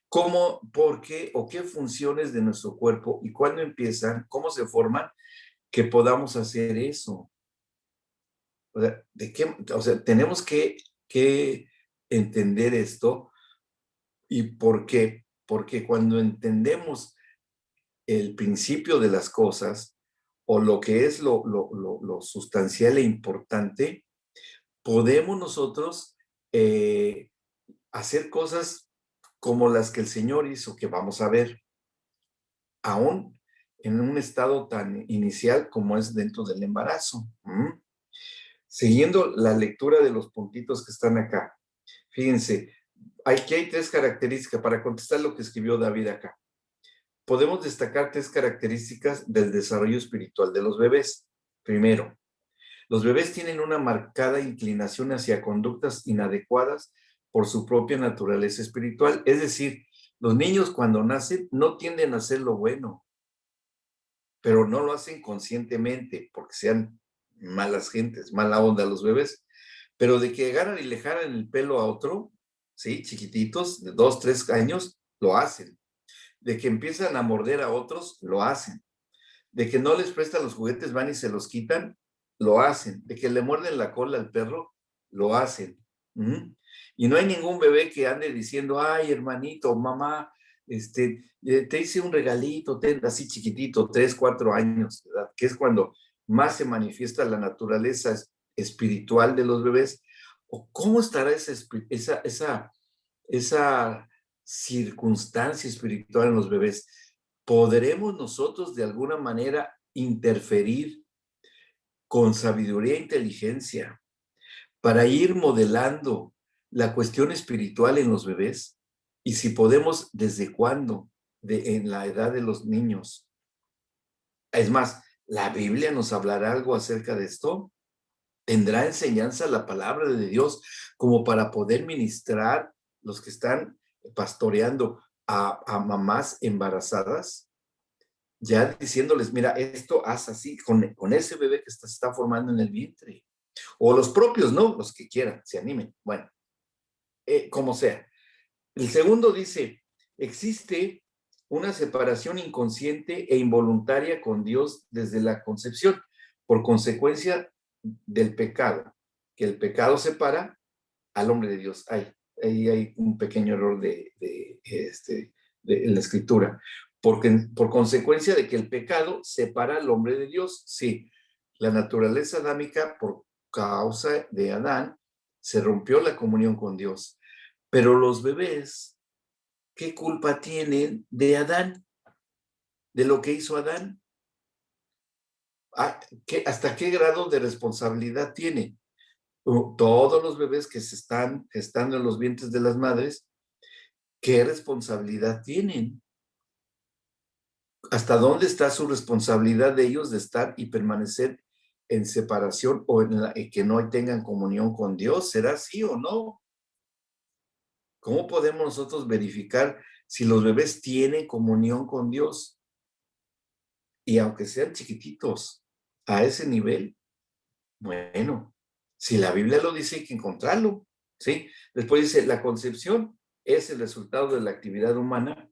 ¿Cómo, por qué o qué funciones de nuestro cuerpo y cuándo empiezan, cómo se forman, que podamos hacer eso? O sea, tenemos que entender esto. ¿Y por qué? Porque cuando entendemos el principio de las cosas o lo que es lo sustancial e importante, podemos nosotros hacer cosas como las que el Señor hizo, que vamos a ver, aún en un estado tan inicial como es dentro del embarazo. Siguiendo la lectura de los puntitos que están acá, fíjense, aquí hay 3 características para contestar lo que escribió David acá. Podemos destacar 3 características del desarrollo espiritual de los bebés. Primero, los bebés tienen una marcada inclinación hacia conductas inadecuadas por su propia naturaleza espiritual. Es decir, los niños cuando nacen no tienden a hacer lo bueno, pero no lo hacen conscientemente porque sean malas gentes, mala onda los bebés, pero de que agarran y le jalan el pelo a otro, ¿sí? Chiquititos, de 2, 3 años, lo hacen. De que empiezan a morder a otros, lo hacen. De que no les prestan los juguetes, van y se los quitan, lo hacen. De que le muerden la cola al perro, lo hacen. Y no hay ningún bebé que ande diciendo, ay, hermanito, mamá, te hice un regalito, así chiquitito, 3, 4 años, ¿verdad? Que es cuando más se manifiesta la naturaleza espiritual de los bebés. ¿O cómo estará esa circunstancia espiritual en los bebés? ¿Podremos nosotros de alguna manera interferir con sabiduría e inteligencia para ir modelando la cuestión espiritual en los bebés? Y si podemos, ¿desde cuándo? En la edad de los niños. Es más, ¿la Biblia nos hablará algo acerca de esto? ¿Tendrá enseñanza la palabra de Dios como para poder ministrar los que están pastoreando a mamás embarazadas? Ya diciéndoles, mira, esto haz así con ese bebé que se está formando en el vientre. O los propios, ¿no? Los que quieran, se animen. Bueno, como sea. El segundo dice, existe una separación inconsciente e involuntaria con Dios desde la concepción, por consecuencia del pecado, que el pecado separa al hombre de Dios. Ahí hay un pequeño error de la escritura. Porque, por consecuencia de que el pecado separa al hombre de Dios. Sí, la naturaleza adámica, por causa de Adán, se rompió la comunión con Dios. Pero los bebés, ¿qué culpa tienen de Adán? De lo que hizo Adán. ¿Hasta qué grado de responsabilidad tiene? Todos los bebés que se están gestando en los vientres de las madres, ¿qué responsabilidad tienen? ¿Hasta dónde está su responsabilidad de ellos de estar y permanecer en separación o en que no tengan comunión con Dios? ¿Será así o no? ¿Cómo podemos nosotros verificar si los bebés tienen comunión con Dios? Y aunque sean chiquititos, a ese nivel, bueno, si la Biblia lo dice, hay que encontrarlo, ¿sí? Después dice, la concepción es el resultado de la actividad humana,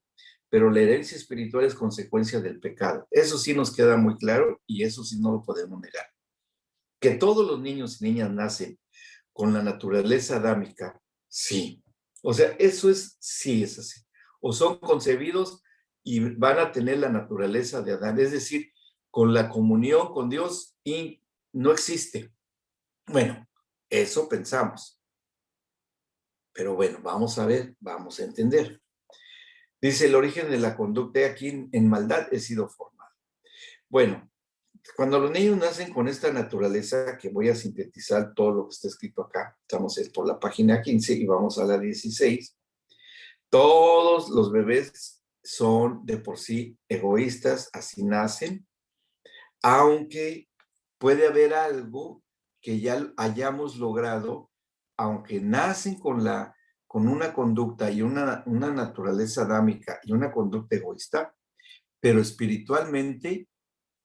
pero la herencia espiritual es consecuencia del pecado. Eso sí nos queda muy claro y eso sí no lo podemos negar. Que todos los niños y niñas nacen con la naturaleza adámica, sí. O sea, eso es, sí es así. O son concebidos y van a tener la naturaleza de Adán, es decir, con la comunión con Dios y no existe. Bueno, eso pensamos. Pero bueno, vamos a ver, vamos a entender. Dice, el origen de la conducta aquí en maldad he sido formado. Bueno, cuando los niños nacen con esta naturaleza, que voy a sintetizar todo lo que está escrito acá, estamos por la página 15 y vamos a la 16, todos los bebés son de por sí egoístas, así nacen, aunque puede haber algo que ya hayamos logrado, aunque nacen con una conducta y una naturaleza adámica y una conducta egoísta, pero espiritualmente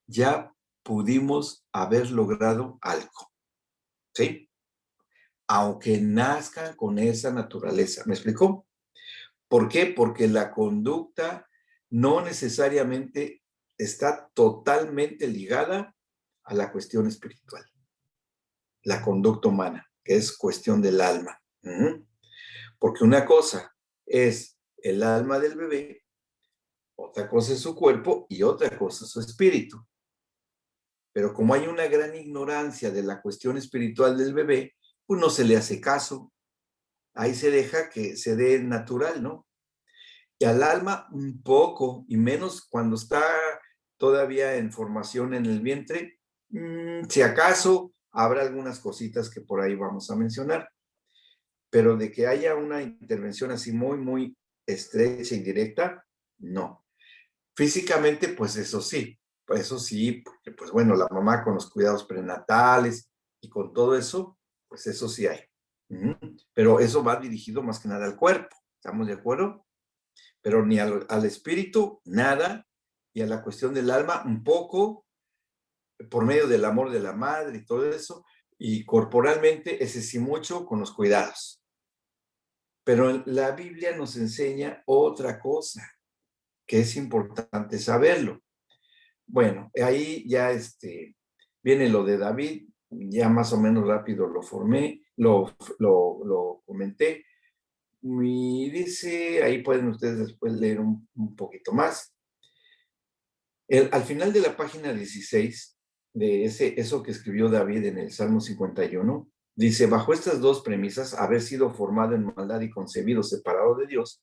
ya pudimos haber logrado algo, ¿sí? Aunque nazcan con esa naturaleza. ¿Me explicó? ¿Por qué? Porque la conducta no necesariamente está totalmente ligada a la cuestión espiritual. La conducta humana, que es cuestión del alma. Porque una cosa es el alma del bebé, otra cosa es su cuerpo y otra cosa es su espíritu. Pero como hay una gran ignorancia de la cuestión espiritual del bebé, pues no se le hace caso. Ahí se deja que se dé natural, ¿no? Y al alma un poco, y menos cuando está todavía en formación en el vientre, si acaso habrá algunas cositas que por ahí vamos a mencionar. Pero de que haya una intervención así muy, muy estrecha y directa, no. Físicamente, pues eso sí, porque pues bueno, la mamá con los cuidados prenatales y con todo eso, pues eso sí hay. Pero eso va dirigido más que nada al cuerpo, ¿estamos de acuerdo? Pero ni al espíritu, nada, y a la cuestión del alma, un poco, por medio del amor de la madre y todo eso, y corporalmente, ese sí mucho con los cuidados. Pero la Biblia nos enseña otra cosa, que es importante saberlo. Bueno, ahí ya viene lo de David, ya más o menos rápido lo formé, lo comenté. Y dice, ahí pueden ustedes después leer un poquito más. Al final de la página 16, de eso que escribió David en el Salmo 51, dice, bajo estas dos premisas, haber sido formado en maldad y concebido separado de Dios,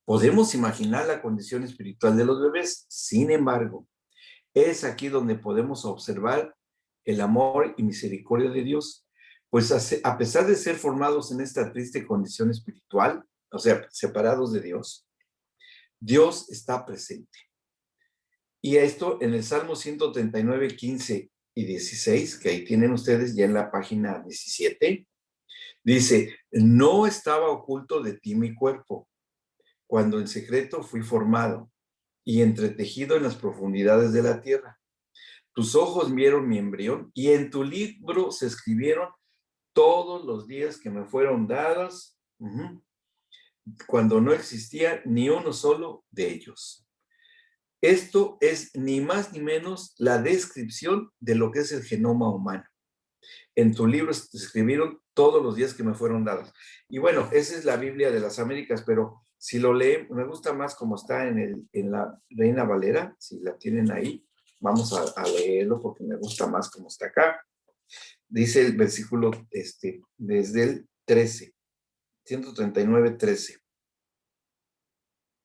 podemos imaginar la condición espiritual de los bebés. Sin embargo, es aquí donde podemos observar el amor y misericordia de Dios, pues a pesar de ser formados en esta triste condición espiritual, o sea, separados de Dios, Dios está presente. Y esto en el Salmo 139, 15 y 16, que ahí tienen ustedes ya en la página 17, dice, no estaba oculto de ti mi cuerpo, cuando en secreto fui formado y entretejido en las profundidades de la tierra. Tus ojos vieron mi embrión y en tu libro se escribieron todos los días que me fueron dados, cuando no existía ni uno solo de ellos. Esto es ni más ni menos la descripción de lo que es el genoma humano. En tu libro se escribieron todos los días que me fueron dados. Y bueno, esa es la Biblia de las Américas, pero si lo leen, me gusta más como está en la Reina Valera, si la tienen ahí, vamos a leerlo porque me gusta más como está acá. Dice el versículo desde el 13, 139, 13.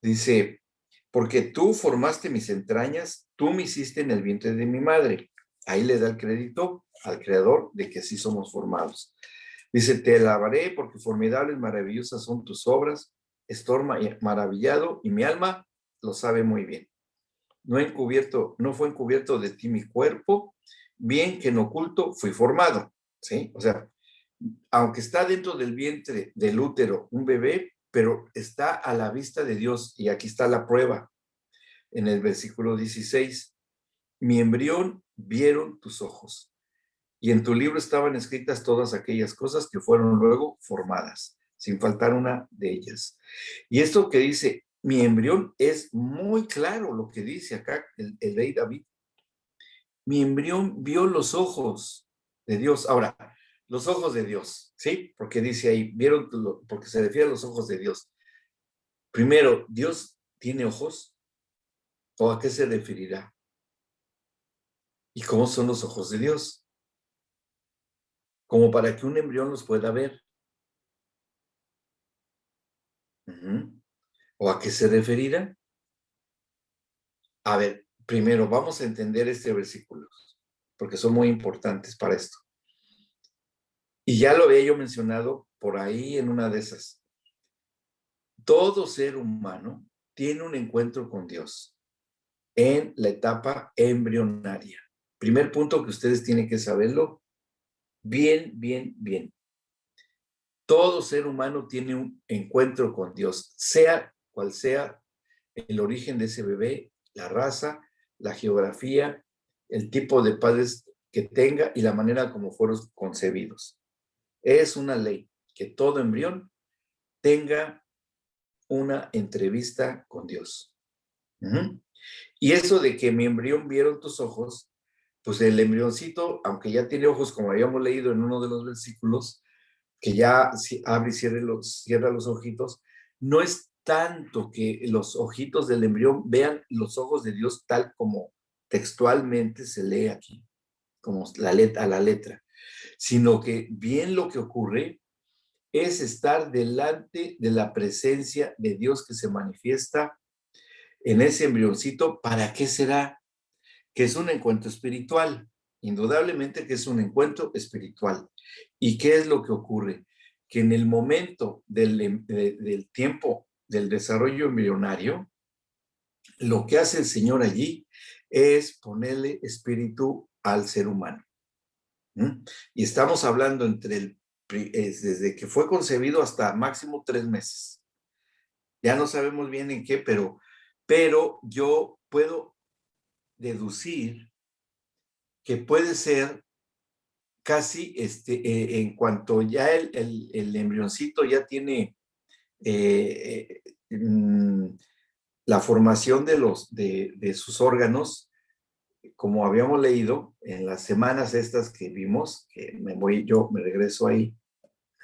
Dice, porque tú formaste mis entrañas, tú me hiciste en el vientre de mi madre. Ahí le da el crédito al Creador de que así somos formados. Dice, te alabaré porque formidables, maravillosas son tus obras. Estoy maravillado y mi alma lo sabe muy bien. No fue encubierto de ti mi cuerpo, bien que en oculto fui formado. ¿Sí? O sea, aunque está dentro del vientre del útero un bebé, pero está a la vista de Dios. Y aquí está la prueba en el versículo 16. mi embrión vieron tus ojos, y en tu libro estaban escritas todas aquellas cosas que fueron luego formadas, sin faltar una de ellas. Y esto que dice, mi embrión, es muy claro lo que dice acá el rey David. Mi embrión vio los ojos de Dios. Ahora, los ojos de Dios, ¿sí? Porque dice ahí, vieron, porque se refiere a los ojos de Dios. Primero, ¿Dios tiene ojos? ¿O a qué se referirá? ¿Y cómo son los ojos de Dios? Como para que un embrión los pueda ver. ¿O a qué se referirá? A ver, primero vamos a entender este versículo, porque son muy importantes para esto. Y ya lo había yo mencionado por ahí en una de esas. Todo ser humano tiene un encuentro con Dios en la etapa embrionaria. Primer punto que ustedes tienen que saberlo bien, bien, bien. Todo ser humano tiene un encuentro con Dios, sea cual sea el origen de ese bebé, la raza, la geografía, el tipo de padres que tenga y la manera como fueron concebidos. Es una ley que todo embrión tenga una entrevista con Dios. Y eso de que mi embrión vieron tus ojos, pues el embrioncito, aunque ya tiene ojos, como habíamos leído en uno de los versículos, que ya abre y cierra los ojitos, no es tanto que los ojitos del embrión vean los ojos de Dios tal como textualmente se lee aquí, como a la letra, sino que bien lo que ocurre es estar delante de la presencia de Dios que se manifiesta en ese embrioncito. ¿Para qué será? Que es un encuentro espiritual, indudablemente que es un encuentro espiritual. ¿Y qué es lo que ocurre? Que en el momento del tiempo del desarrollo embrionario, lo que hace el Señor allí es ponerle espíritu al ser humano. Y estamos hablando desde que fue concebido hasta máximo 3 meses. Ya no sabemos bien en qué, pero yo puedo deducir que puede ser casi en cuanto ya el embrioncito ya tiene la formación de sus órganos, como habíamos leído en las semanas estas que vimos, que yo me regreso ahí,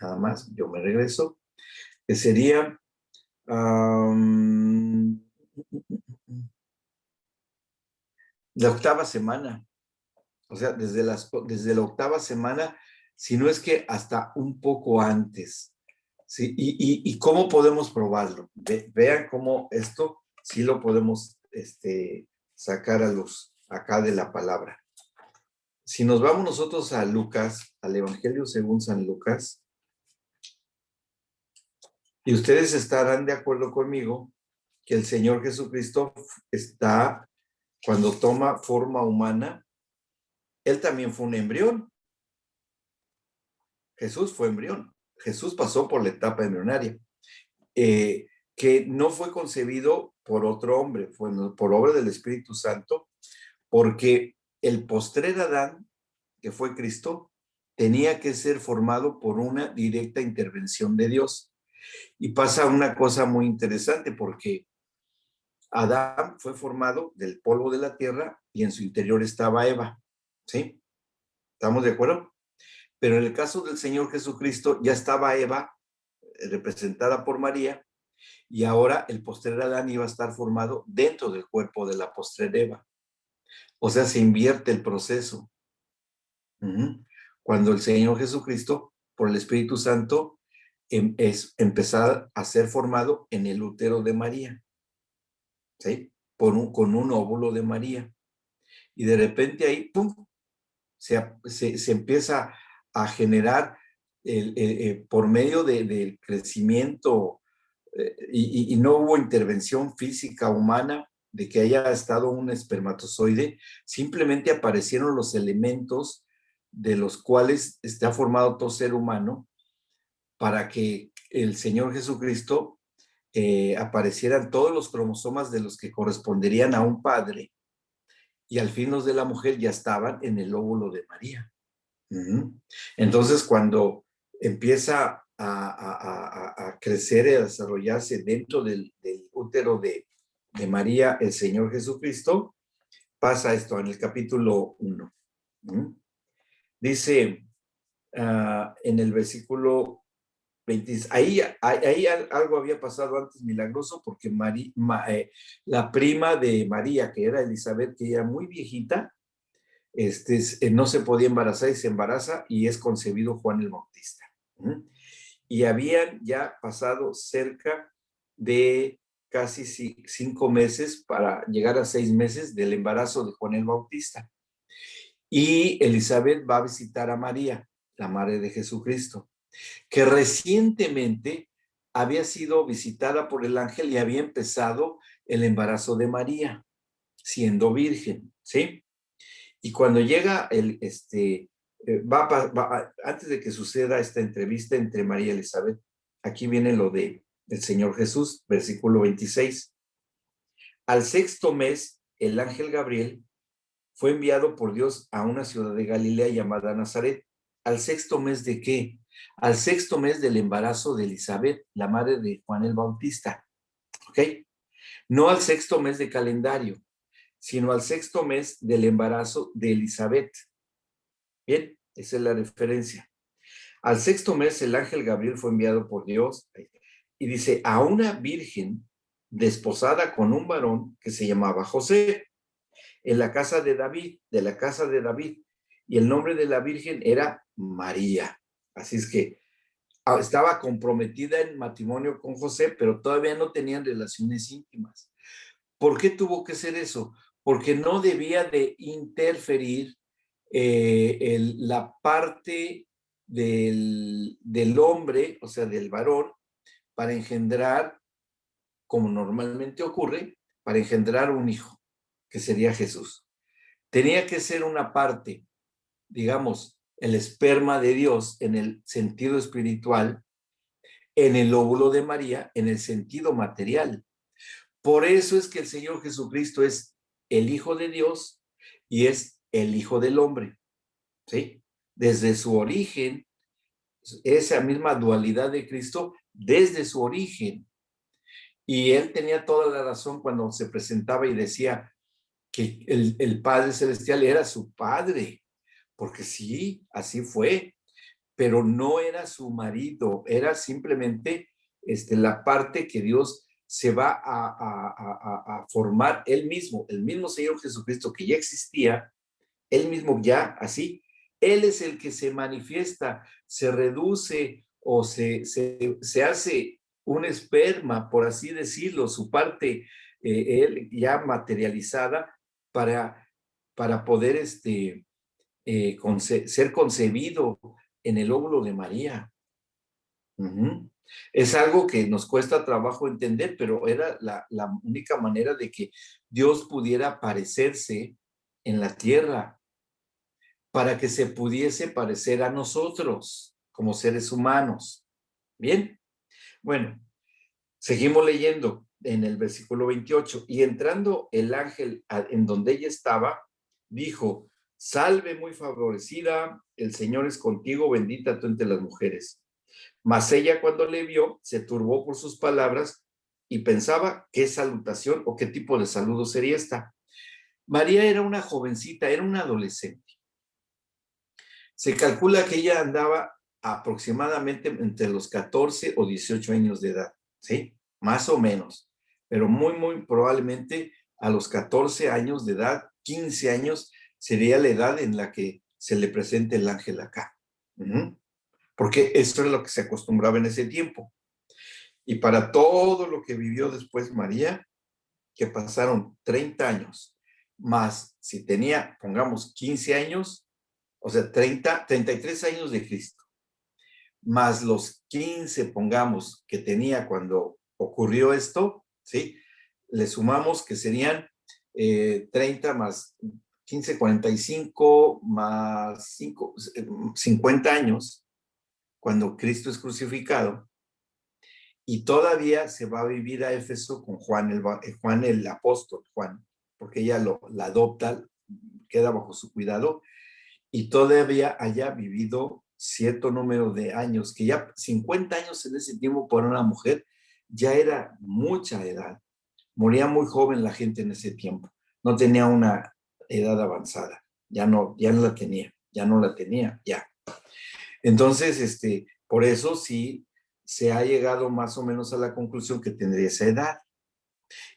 nada más, yo me regreso, que sería la octava semana. O sea, desde la octava semana, si no es que hasta un poco antes. ¿Sí? ¿Y cómo podemos probarlo? Vean cómo esto sí lo podemos sacar a luz acá de la palabra. Si nos vamos nosotros a Lucas, al Evangelio según San Lucas, y ustedes estarán de acuerdo conmigo que el Señor Jesucristo cuando toma forma humana, Él también fue un embrión. Jesús fue embrión. Jesús pasó por la etapa embrionaria, que no fue concebido por otro hombre, fue por obra del Espíritu Santo, porque el postrer Adán, que fue Cristo, tenía que ser formado por una directa intervención de Dios. Y pasa una cosa muy interesante, porque Adán fue formado del polvo de la tierra y en su interior estaba Eva. ¿Sí? ¿Estamos de acuerdo? Pero en el caso del Señor Jesucristo ya estaba Eva, representada por María, y ahora el postrer Adán iba a estar formado dentro del cuerpo de la postrer Eva. O sea, se invierte el proceso. Cuando el Señor Jesucristo, por el Espíritu Santo, empezó a ser formado en el útero de María, ¿sí? Con un óvulo de María. Y de repente ahí, ¡pum!, se empieza a generar por medio del crecimiento y no hubo intervención física humana de que haya estado un espermatozoide, simplemente aparecieron los elementos de los cuales está formado todo ser humano para que el Señor Jesucristo aparecieran todos los cromosomas de los que corresponderían a un padre y al fin los de la mujer ya estaban en el óvulo de María. Entonces, cuando empieza a crecer y a desarrollarse dentro del útero de María, el Señor Jesucristo, pasa esto en el capítulo 1. Dice en el versículo 20, ahí algo había pasado antes milagroso, porque la prima de María, que era Elizabeth, que era muy viejita, no se podía embarazar y se embaraza y es concebido Juan el Bautista. Y habían ya pasado cerca de casi 5 meses para llegar a 6 meses del embarazo de Juan el Bautista. Y Elizabeth va a visitar a María, la madre de Jesucristo, que recientemente había sido visitada por el ángel y había empezado el embarazo de María, siendo virgen, ¿sí? Y cuando llega antes de que suceda esta entrevista entre María y Elizabeth, aquí viene lo del Señor Jesús, versículo 26. Al 6º mes, el ángel Gabriel fue enviado por Dios a una ciudad de Galilea llamada Nazaret. ¿Al 6º mes de qué? Al 6º mes del embarazo de Elizabeth, la madre de Juan el Bautista. ¿Ok? No al 6º mes de calendario, sino al 6º mes del embarazo de Elizabeth. Bien, esa es la referencia. Al 6º mes el ángel Gabriel fue enviado por Dios y dice a una virgen desposada con un varón que se llamaba José, en la casa de David, y el nombre de la virgen era María. Así es que estaba comprometida en matrimonio con José, pero todavía no tenían relaciones íntimas. ¿Por qué tuvo que ser eso? Porque no debía de interferir la parte del hombre, o sea, del varón, para engendrar, como normalmente ocurre, para engendrar un hijo, que sería Jesús. Tenía que ser una parte, digamos, el esperma de Dios en el sentido espiritual, en el óvulo de María en el sentido material. Por eso es que el Señor Jesucristo es el Hijo de Dios y es el Hijo del hombre, ¿sí? Desde su origen, esa misma dualidad de Cristo, desde su origen. Y él tenía toda la razón cuando se presentaba y decía que el Padre Celestial era su Padre, porque sí, así fue, pero no era su marido, era simplemente la parte que Dios se va a formar él mismo, el mismo Señor Jesucristo que ya existía, él mismo ya así, él es el que se manifiesta, se reduce o se hace un esperma, por así decirlo, su parte él ya materializada para poder ser concebido en el óvulo de María. Es algo que nos cuesta trabajo entender, pero era la única manera de que Dios pudiera aparecerse en la tierra para que se pudiese parecer a nosotros como seres humanos. Bien, bueno, seguimos leyendo en el versículo 28. Y entrando el ángel en donde ella estaba, dijo: salve muy favorecida, el Señor es contigo, bendita tú entre las mujeres. Mas ella, cuando le vio, se turbó por sus palabras y pensaba qué salutación o qué tipo de saludo sería esta. María era una jovencita, era una adolescente. Se calcula que ella andaba aproximadamente entre los 14 o 18 años de edad, ¿sí? Más o menos, pero muy, muy probablemente a los 14 años de edad, 15 años, sería la edad en la que se le presenta el ángel acá. Porque esto es lo que se acostumbraba en ese tiempo. Y para todo lo que vivió después María, que pasaron 30 años, más si tenía, pongamos, 15 años, o sea, 33 años de Cristo, más los 15, pongamos, que tenía cuando ocurrió esto, ¿sí? Le sumamos que serían 30 más 15, 45, más 5, 50 años, cuando Cristo es crucificado, y todavía se va a vivir a Éfeso con Juan el apóstol, Juan, porque ella la adopta queda bajo su cuidado y todavía haya vivido cierto número de años, que ya 50 años en ese tiempo para una mujer ya era mucha edad. Moría muy joven la gente en ese tiempo. No tenía una edad avanzada. Ya no la tenía. Entonces, por eso sí se ha llegado más o menos a la conclusión que tendría esa edad.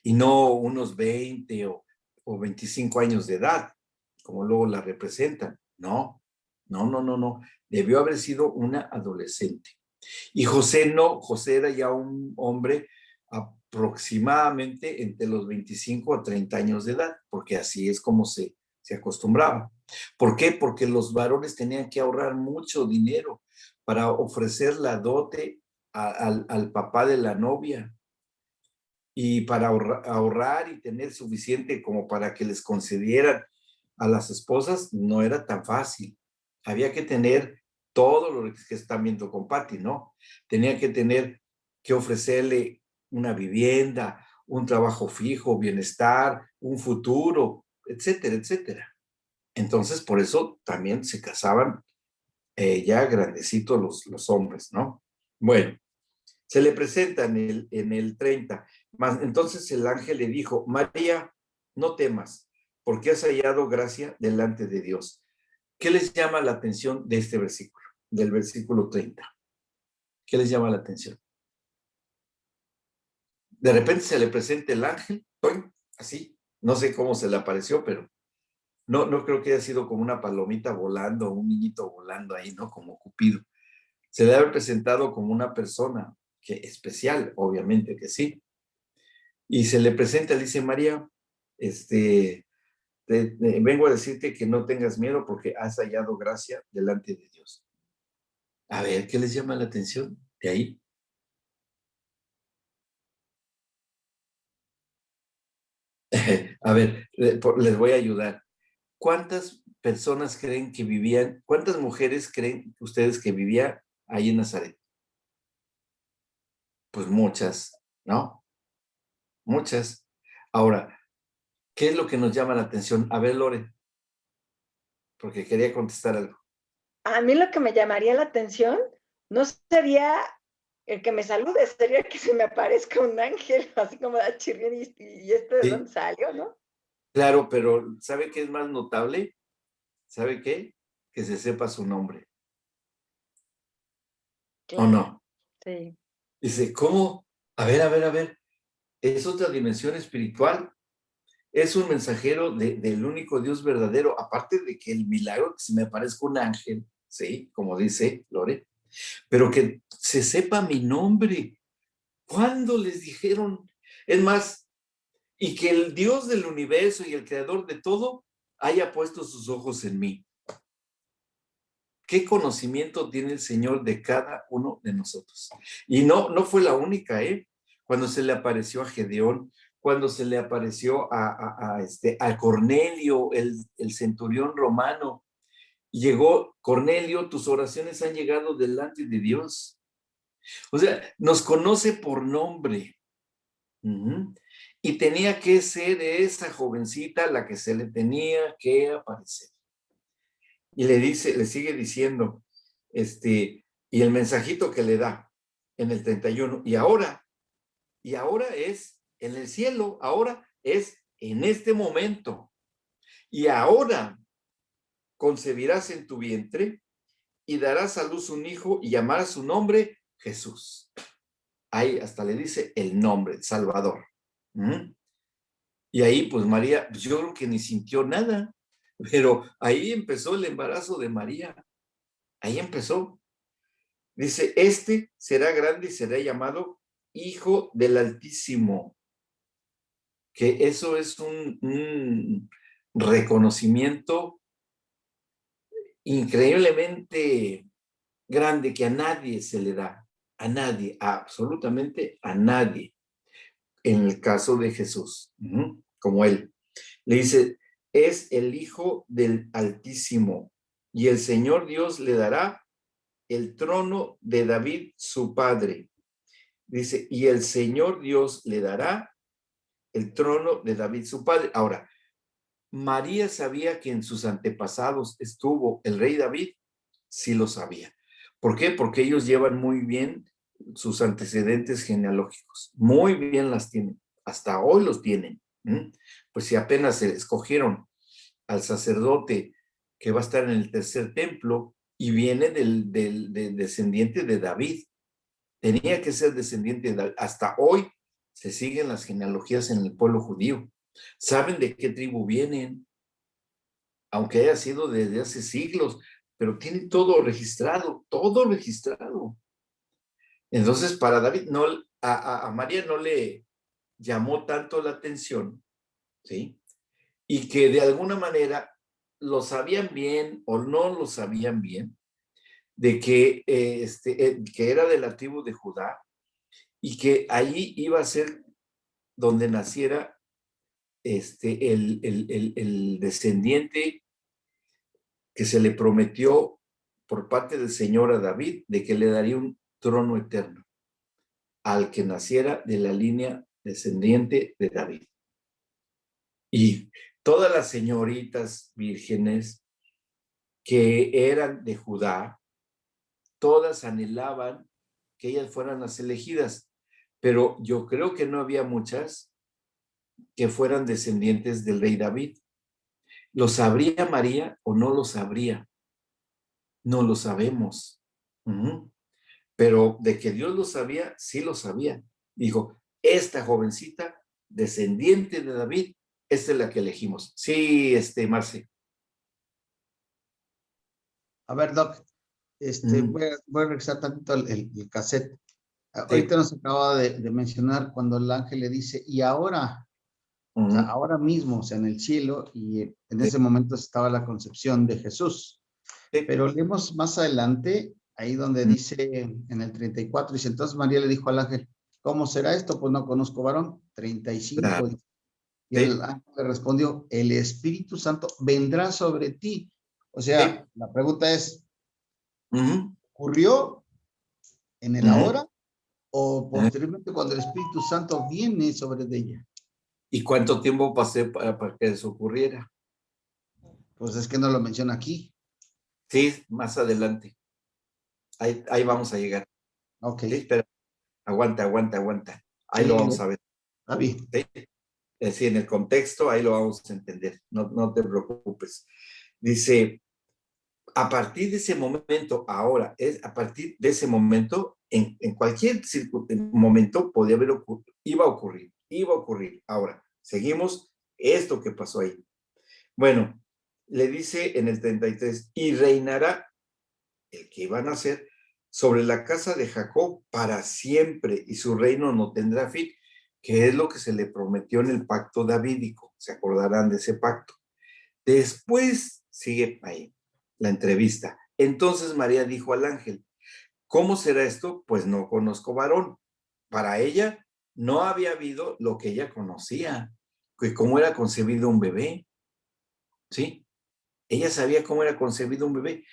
Y no unos 20 o 25 años de edad, como luego la representan. No. Debió haber sido una adolescente. Y José no, José era ya un hombre aproximadamente entre los 25 a 30 años de edad, porque así es como se acostumbraba. ¿Por qué? Porque los varones tenían que ahorrar mucho dinero para ofrecer la dote al papá de la novia. Y para ahorrar y tener suficiente como para que les concedieran a las esposas, no era tan fácil. Había que tener todo lo que están viendo con Patti, ¿no? Tenía que tener que ofrecerle una vivienda, un trabajo fijo, bienestar, un futuro, etcétera, etcétera. Entonces, por eso también se casaban ya grandecitos los hombres, ¿no? Bueno, se le presenta en el 30. Entonces el ángel le dijo, María, no temas, porque has hallado gracia delante de Dios. ¿Qué les llama la atención de este versículo, del versículo 30? ¿Qué les llama la atención? De repente se le presenta el ángel, así, no sé cómo se le apareció, pero no creo que haya sido como una palomita volando, un niñito volando ahí, ¿no? Como Cupido. Se le debe haber presentado como una persona especial, obviamente que sí. Y se le presenta, le dice, María, vengo a decirte que no tengas miedo porque has hallado gracia delante de Dios. A ver, ¿qué les llama la atención de ahí? A ver, les voy a ayudar. ¿Cuántas personas creen que vivían, cuántas mujeres creen ustedes que vivían ahí en Nazaret? Pues muchas, ¿no? Muchas. Ahora, ¿qué es lo que nos llama la atención? A ver, Lore, porque quería contestar algo. A mí lo que me llamaría la atención no sería el que me salude, sería que se me aparezca un ángel, así como da chirrión, y esto de dónde salió, ¿no? Claro, pero ¿sabe qué es más notable? ¿Sabe qué? Que se sepa su nombre. Claro. ¿O no? Sí. Dice, ¿cómo? A ver. Es otra dimensión espiritual. Es un mensajero del único Dios verdadero. Aparte de que el milagro que se me aparezca un ángel, ¿sí? Como dice Lore, pero que se sepa mi nombre. ¿Cuándo les dijeron? Es más, y que el Dios del universo y el creador de todo haya puesto sus ojos en mí. ¿Qué conocimiento tiene el Señor de cada uno de nosotros? Y no fue la única, ¿eh? Cuando se le apareció a Gedeón, cuando se le apareció a Cornelio, el centurión romano, llegó, Cornelio, tus oraciones han llegado delante de Dios. O sea, nos conoce por nombre. Y tenía que ser esa jovencita la que se le tenía que aparecer. Y le sigue diciendo, y el mensajito que le da en el 31, y ahora es en el cielo, ahora es en este momento, y ahora concebirás en tu vientre y darás a luz un hijo y llamarás su nombre Jesús. Ahí hasta le dice el nombre, Salvador. Y ahí pues María, yo creo que ni sintió nada. Pero ahí empezó el embarazo de María. Ahí empezó. Dice, será grande y será llamado Hijo del Altísimo. Que eso es un reconocimiento increíblemente grande que a nadie se le da. A nadie, absolutamente a nadie. En el caso de Jesús, como él. Le dice, es el Hijo del Altísimo, y el Señor Dios le dará el trono de David, su padre. Dice, y el Señor Dios le dará el trono de David, su padre. Ahora, María sabía que en sus antepasados estuvo el rey David, sí lo sabía. ¿Por qué? Porque ellos llevan muy bien sus antecedentes genealógicos, muy bien las tienen, hasta hoy los tienen. Pues si apenas se escogieron al sacerdote que va a estar en el tercer templo y viene del descendiente de David, tenía que ser descendiente de David. Hasta hoy se siguen las genealogías en el pueblo judío. Saben de qué tribu vienen, aunque haya sido desde hace siglos, pero tienen todo registrado, todo registrado. Entonces, para David, no, a María no le llamó tanto la atención, ¿sí? Y que de alguna manera lo sabían bien o no lo sabían bien, de que, que era de la tribu de Judá y que ahí iba a ser donde naciera el descendiente que se le prometió por parte del Señor a David, de que le daría un trono eterno al que naciera de la línea descendiente de David. Y todas las señoritas vírgenes que eran de Judá, todas anhelaban que ellas fueran las elegidas, pero yo creo que no había muchas que fueran descendientes del rey David. ¿Lo sabría María o no lo sabría? No lo sabemos. Pero de que Dios lo sabía, sí lo sabía. Dijo, esta jovencita, descendiente de David, esta es la que elegimos. Sí, Marce. A ver, Doc, voy a regresar tantito el cassette. Ahorita nos acaba de mencionar cuando el ángel le dice, y ahora, o sea, ahora mismo, o sea, en el cielo, y en ese momento estaba la concepción de Jesús. Pero leemos más adelante, ahí donde dice en el 34, dice, entonces María le dijo al ángel, ¿cómo será esto? Pues no conozco varón. 35, claro. Y el ángel le respondió, el Espíritu Santo vendrá sobre ti. O sea, la pregunta es, ¿ocurrió en el ahora o posteriormente cuando el Espíritu Santo viene sobre ella? ¿Y cuánto tiempo pasé para que eso ocurriera? Pues es que no lo menciona aquí. Sí, más adelante. Ahí vamos a llegar. Ok. Sí, espera. Aguanta. Ahí lo vamos a ver. Está bien. Sí, en el contexto, ahí lo vamos a entender. No te preocupes. Dice, a partir de ese momento, ahora, a partir de ese momento, en cualquier momento podía haber ocurrido, iba a ocurrir. Ahora, seguimos esto que pasó ahí. Bueno, le dice en el 33, y reinará el que iba a nacer sobre la casa de Jacob para siempre, y su reino no tendrá fin, que es lo que se le prometió en el pacto davídico. Se acordarán de ese pacto. Después sigue ahí la entrevista. Entonces María dijo al ángel, ¿cómo será esto? Pues no conozco varón. Para ella no había habido lo que ella conocía, que cómo era concebido un bebé. ¿Sí? Ella sabía cómo era concebido un bebé.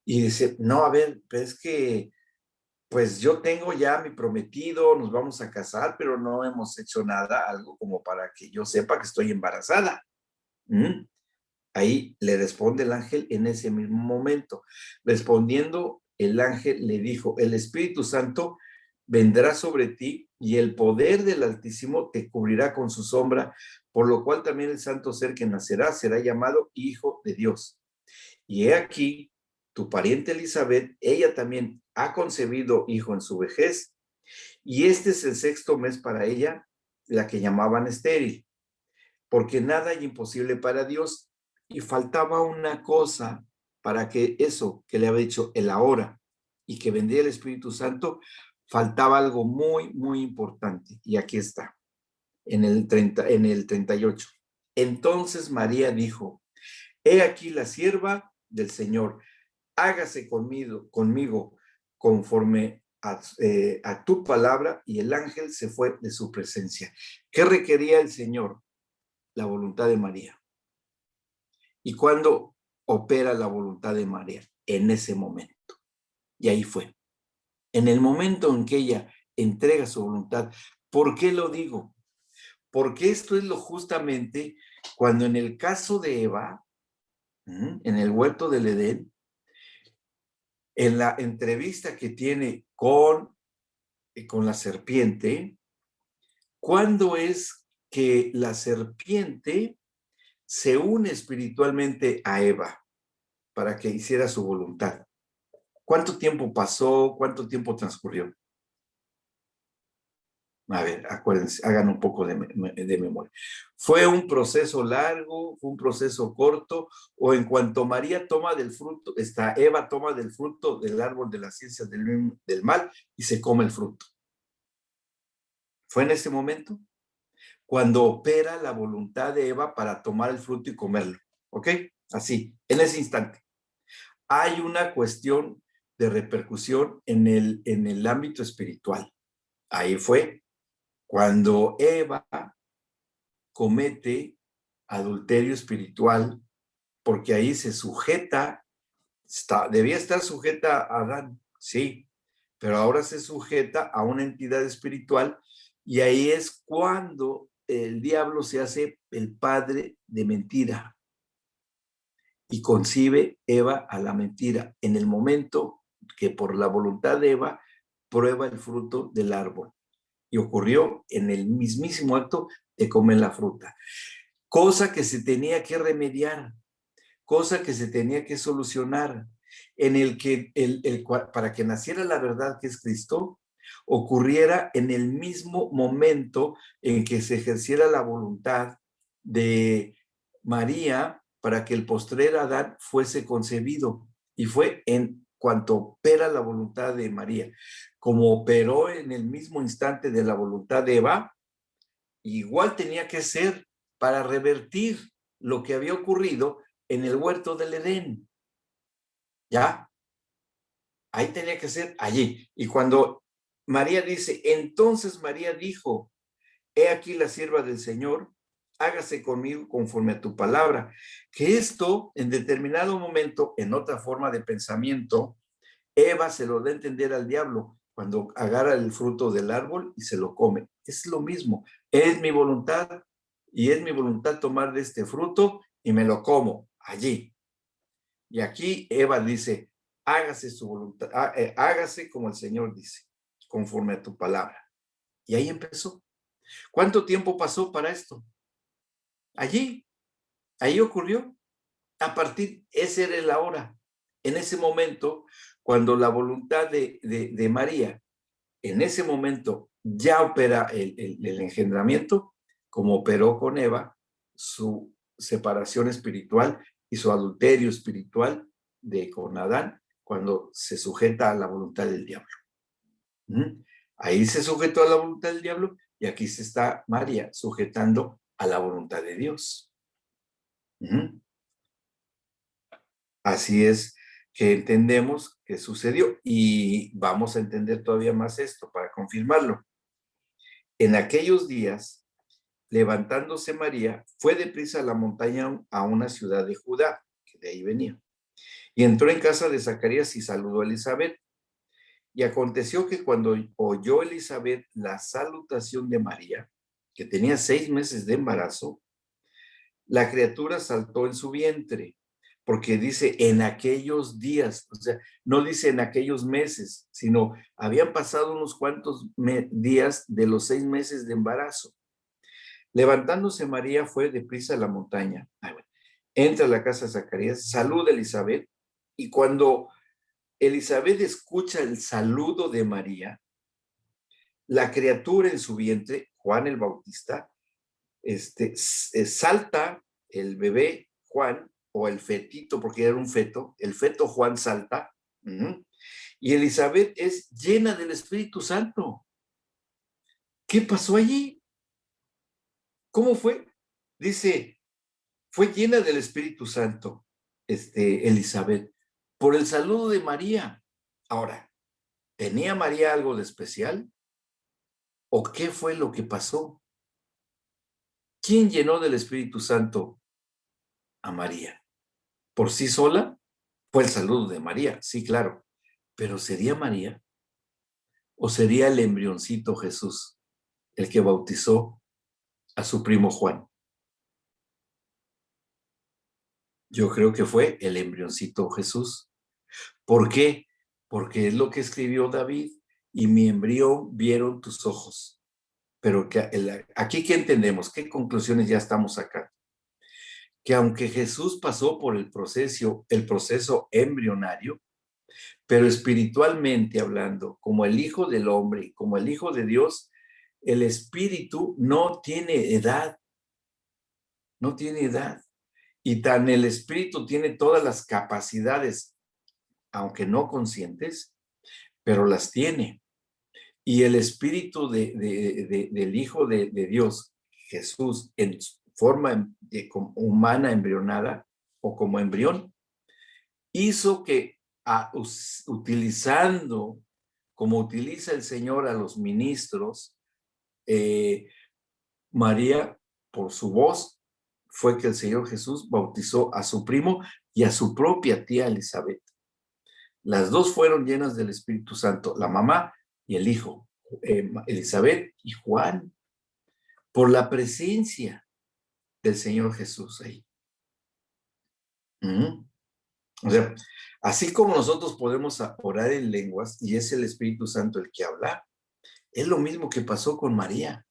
Y dice, no, a ver, pero es que, pues yo tengo ya mi prometido, nos vamos a casar, pero no hemos hecho nada, algo como para que yo sepa que estoy embarazada. Ahí le responde el ángel en ese mismo momento. Respondiendo, el ángel le dijo, el Espíritu Santo vendrá sobre ti y el poder del Altísimo te cubrirá con su sombra, por lo cual también el santo ser que nacerá será llamado Hijo de Dios. Y he aquí, tu pariente Elizabeth, ella también ha concebido hijo en su vejez, y este es el 6º mes para ella, la que llamaban estéril, porque nada hay imposible para Dios, y faltaba una cosa para que eso que le había dicho el ahora, y que vendría el Espíritu Santo, faltaba algo muy, muy importante, y aquí está, en el 38. Entonces María dijo, he aquí la sierva del Señor, hágase conmigo conforme a tu palabra, y el ángel se fue de su presencia. ¿Qué requería el Señor? La voluntad de María. ¿Y cuándo opera la voluntad de María? En ese momento. Y ahí fue. En el momento en que ella entrega su voluntad. ¿Por qué lo digo? Porque esto es lo justamente Cuando en el caso de Eva, en el huerto del Edén, en la entrevista que tiene con la serpiente, ¿cuándo es que la serpiente se une espiritualmente a Eva para que hiciera su voluntad? ¿Cuánto tiempo pasó? ¿Cuánto tiempo transcurrió? A ver, acuérdense, hagan un poco de memoria. ¿Fue un proceso largo? ¿Fue un proceso corto? ¿O en cuanto María toma del fruto, Eva toma del fruto del árbol de la ciencia del mal y se come el fruto? ¿Fue en ese momento? Cuando opera la voluntad de Eva para tomar el fruto y comerlo. ¿Ok? Así, en ese instante. Hay una cuestión de repercusión en el ámbito espiritual. Ahí fue cuando Eva comete adulterio espiritual, porque ahí se sujeta, debía estar sujeta a Adán, sí, pero ahora se sujeta a una entidad espiritual y ahí es cuando el diablo se hace el padre de mentira y concibe Eva a la mentira en el momento que por la voluntad de Eva prueba el fruto del árbol. Y ocurrió en el mismísimo acto de comer la fruta. Cosa que se tenía que remediar, cosa que se tenía que solucionar, en el que para que naciera la verdad que es Cristo, ocurriera en el mismo momento en que se ejerciera la voluntad de María para que el postrer Adán fuese concebido. Y fue en cuanto opera la voluntad de María. Como operó en el mismo instante de la voluntad de Eva, igual tenía que ser para revertir lo que había ocurrido en el huerto del Edén. ¿Ya? Ahí tenía que ser allí. Y cuando María dice, entonces María dijo, he aquí la sierva del Señor, hágase conmigo conforme a tu palabra. Que esto, en determinado momento, en otra forma de pensamiento, Eva se lo da a entender al diablo cuando agarra el fruto del árbol y se lo come. Es lo mismo. Es mi voluntad y es mi voluntad tomar de este fruto y me lo como allí. Y aquí Eva dice, hágase su voluntad, hágase como el Señor dice, conforme a tu palabra. Y ahí empezó. ¿Cuánto tiempo pasó para esto? Allí ocurrió. A partir, esa era la hora. En ese momento, cuando la voluntad de María, en ese momento ya opera el engendramiento, como operó con Eva, su separación espiritual y su adulterio espiritual con Adán, cuando se sujeta a la voluntad del diablo. Ahí se sujetó a la voluntad del diablo y aquí se está María sujetando a la voluntad de Dios. Así es que entendemos que sucedió y vamos a entender todavía más esto para confirmarlo. En aquellos días, levantándose María, fue deprisa a la montaña a una ciudad de Judá, que de ahí venía, y entró en casa de Zacarías y saludó a Elizabeth. Y aconteció que cuando oyó Elizabeth la salutación de María, que tenía 6 meses de embarazo, la criatura saltó en su vientre, porque dice en aquellos días, o sea, no dice en aquellos meses, sino habían pasado unos cuantos días de los 6 meses de embarazo. Levantándose María fue deprisa a la montaña, entra a la casa de Zacarías, saluda a Elizabeth, y cuando Elizabeth escucha el saludo de María, la criatura en su vientre, Juan el Bautista, salta el bebé Juan, o el fetito, porque era un feto, el feto Juan salta, y Elizabeth es llena del Espíritu Santo. ¿Qué pasó allí? ¿Cómo fue? Dice, fue llena del Espíritu Santo, Elizabeth, por el saludo de María. Ahora, ¿tenía María algo de especial? ¿O qué fue lo que pasó? ¿Quién llenó del Espíritu Santo a María? ¿Por sí sola? Fue el saludo de María, sí, claro. ¿Pero sería María? ¿O sería el embrioncito Jesús el que bautizó a su primo Juan? Yo creo que fue el embrioncito Jesús. ¿Por qué? Porque es lo que escribió David, y mi embrión vieron tus ojos. Pero aquí, ¿qué entendemos? ¿Qué conclusiones ya estamos sacando? Que aunque Jesús pasó por el proceso embrionario, pero espiritualmente hablando, como el Hijo del Hombre, como el Hijo de Dios, el espíritu no tiene edad. No tiene edad. Y tan el espíritu tiene todas las capacidades, aunque no conscientes, pero las tiene. Y el espíritu del Hijo de Dios, Jesús, en forma humana embrionada o como embrión, hizo que utilizando, como utiliza el Señor a los ministros, María, por su voz, fue que el Señor Jesús bautizó a su primo y a su propia tía Elizabeth. Las dos fueron llenas del Espíritu Santo, la mamá y el hijo, Elizabeth y Juan, por la presencia del Señor Jesús ahí. O sea, así como nosotros podemos orar en lenguas y es el Espíritu Santo el que habla, es lo mismo que pasó con María.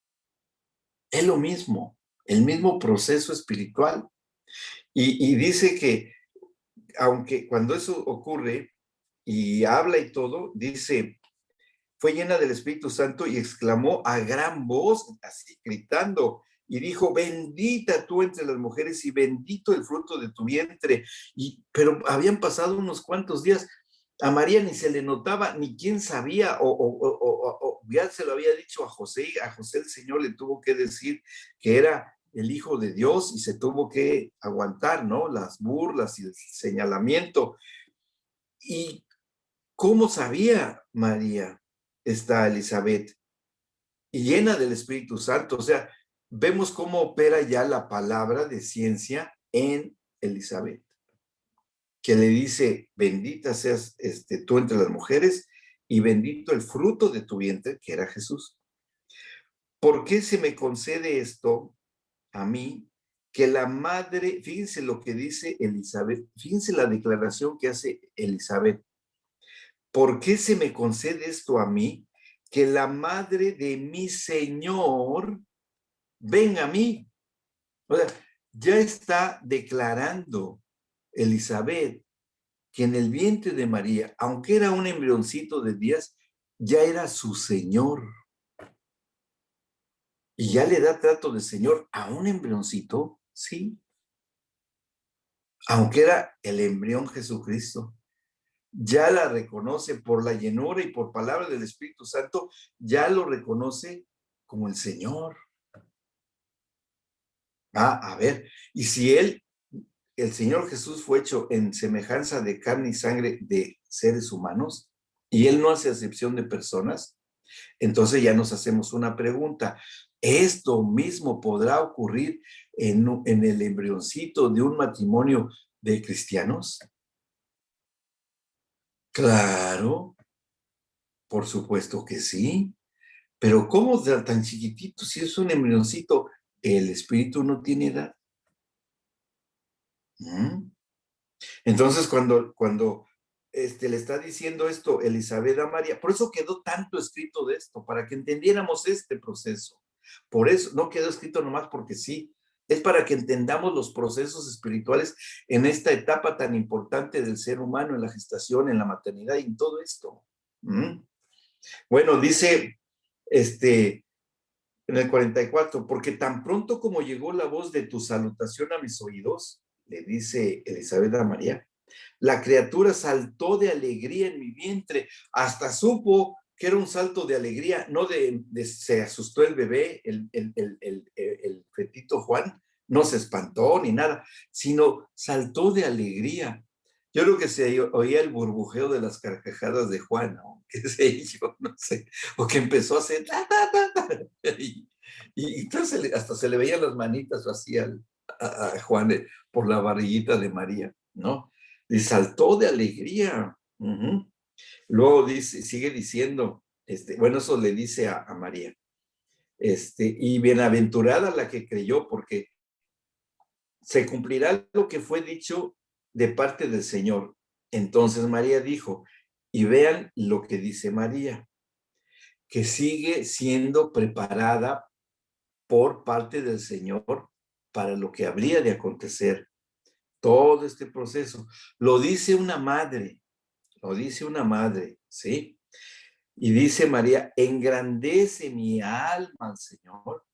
Es lo mismo, el mismo proceso espiritual. Y dice que, aunque cuando eso ocurre y habla y todo, dice, fue llena del Espíritu Santo y exclamó a gran voz, así gritando, y dijo, bendita tú entre las mujeres y bendito el fruto de tu vientre. Pero habían pasado unos cuantos días, a María ni se le notaba, ni quién sabía, o ya se lo había dicho a José el Señor le tuvo que decir que era el Hijo de Dios y se tuvo que aguantar, ¿no? Las burlas y el señalamiento. ¿Y cómo sabía María esta Elizabeth? Y llena del Espíritu Santo, o sea, vemos cómo opera ya la palabra de ciencia en Elizabeth, que le dice, bendita seas tú entre las mujeres y bendito el fruto de tu vientre, que era Jesús. ¿Por qué se me concede esto a mí? Que la madre, fíjense lo que dice Elizabeth, fíjense la declaración que hace Elizabeth. ¿Por qué se me concede esto a mí? Que la madre de mi Señor venga a mí. O sea, ya está declarando Elizabeth que en el vientre de María, aunque era un embrioncito de días, ya era su Señor. Y ya le da trato de Señor a un embrioncito, sí. Aunque era el embrión Jesucristo. Ya la reconoce por la llenura y por palabra del Espíritu Santo, ya lo reconoce como el Señor. A ver, y si el Señor Jesús fue hecho en semejanza de carne y sangre de seres humanos, y Él no hace acepción de personas, entonces ya nos hacemos una pregunta. ¿Esto mismo podrá ocurrir en el embrioncito de un matrimonio de cristianos? Claro, por supuesto que sí. Pero ¿cómo tan chiquitito si es un embrioncito? El espíritu no tiene edad. Entonces, cuando le está diciendo esto Elizabeth a María, por eso quedó tanto escrito de esto, para que entendiéramos este proceso. Por eso no quedó escrito nomás porque sí, es para que entendamos los procesos espirituales en esta etapa tan importante del ser humano, en la gestación, en la maternidad y en todo esto. Bueno, dice en el 44, porque tan pronto como llegó la voz de tu salutación a mis oídos, le dice Elizabeth a María, la criatura saltó de alegría en mi vientre, hasta supo que era un salto de alegría, no se asustó el bebé, el fetito Juan, no se espantó ni nada, sino saltó de alegría. Yo creo que se oía el burbujeo de las carcajadas de Juan, ¿no? ¿Qué sé yo? No sé. O que empezó a hacer y entonces hasta se le veían las manitas así a Juan por la barriguita de María, ¿no? Y saltó de alegría. Luego sigue diciendo, bueno, eso le dice a María, y bienaventurada la que creyó, porque se cumplirá lo que fue dicho de parte del Señor. Entonces María dijo, y vean lo que dice María, que sigue siendo preparada por parte del Señor para lo que habría de acontecer. Todo este proceso. Lo dice una madre, ¿sí? Y dice María, engrandece mi alma al Señor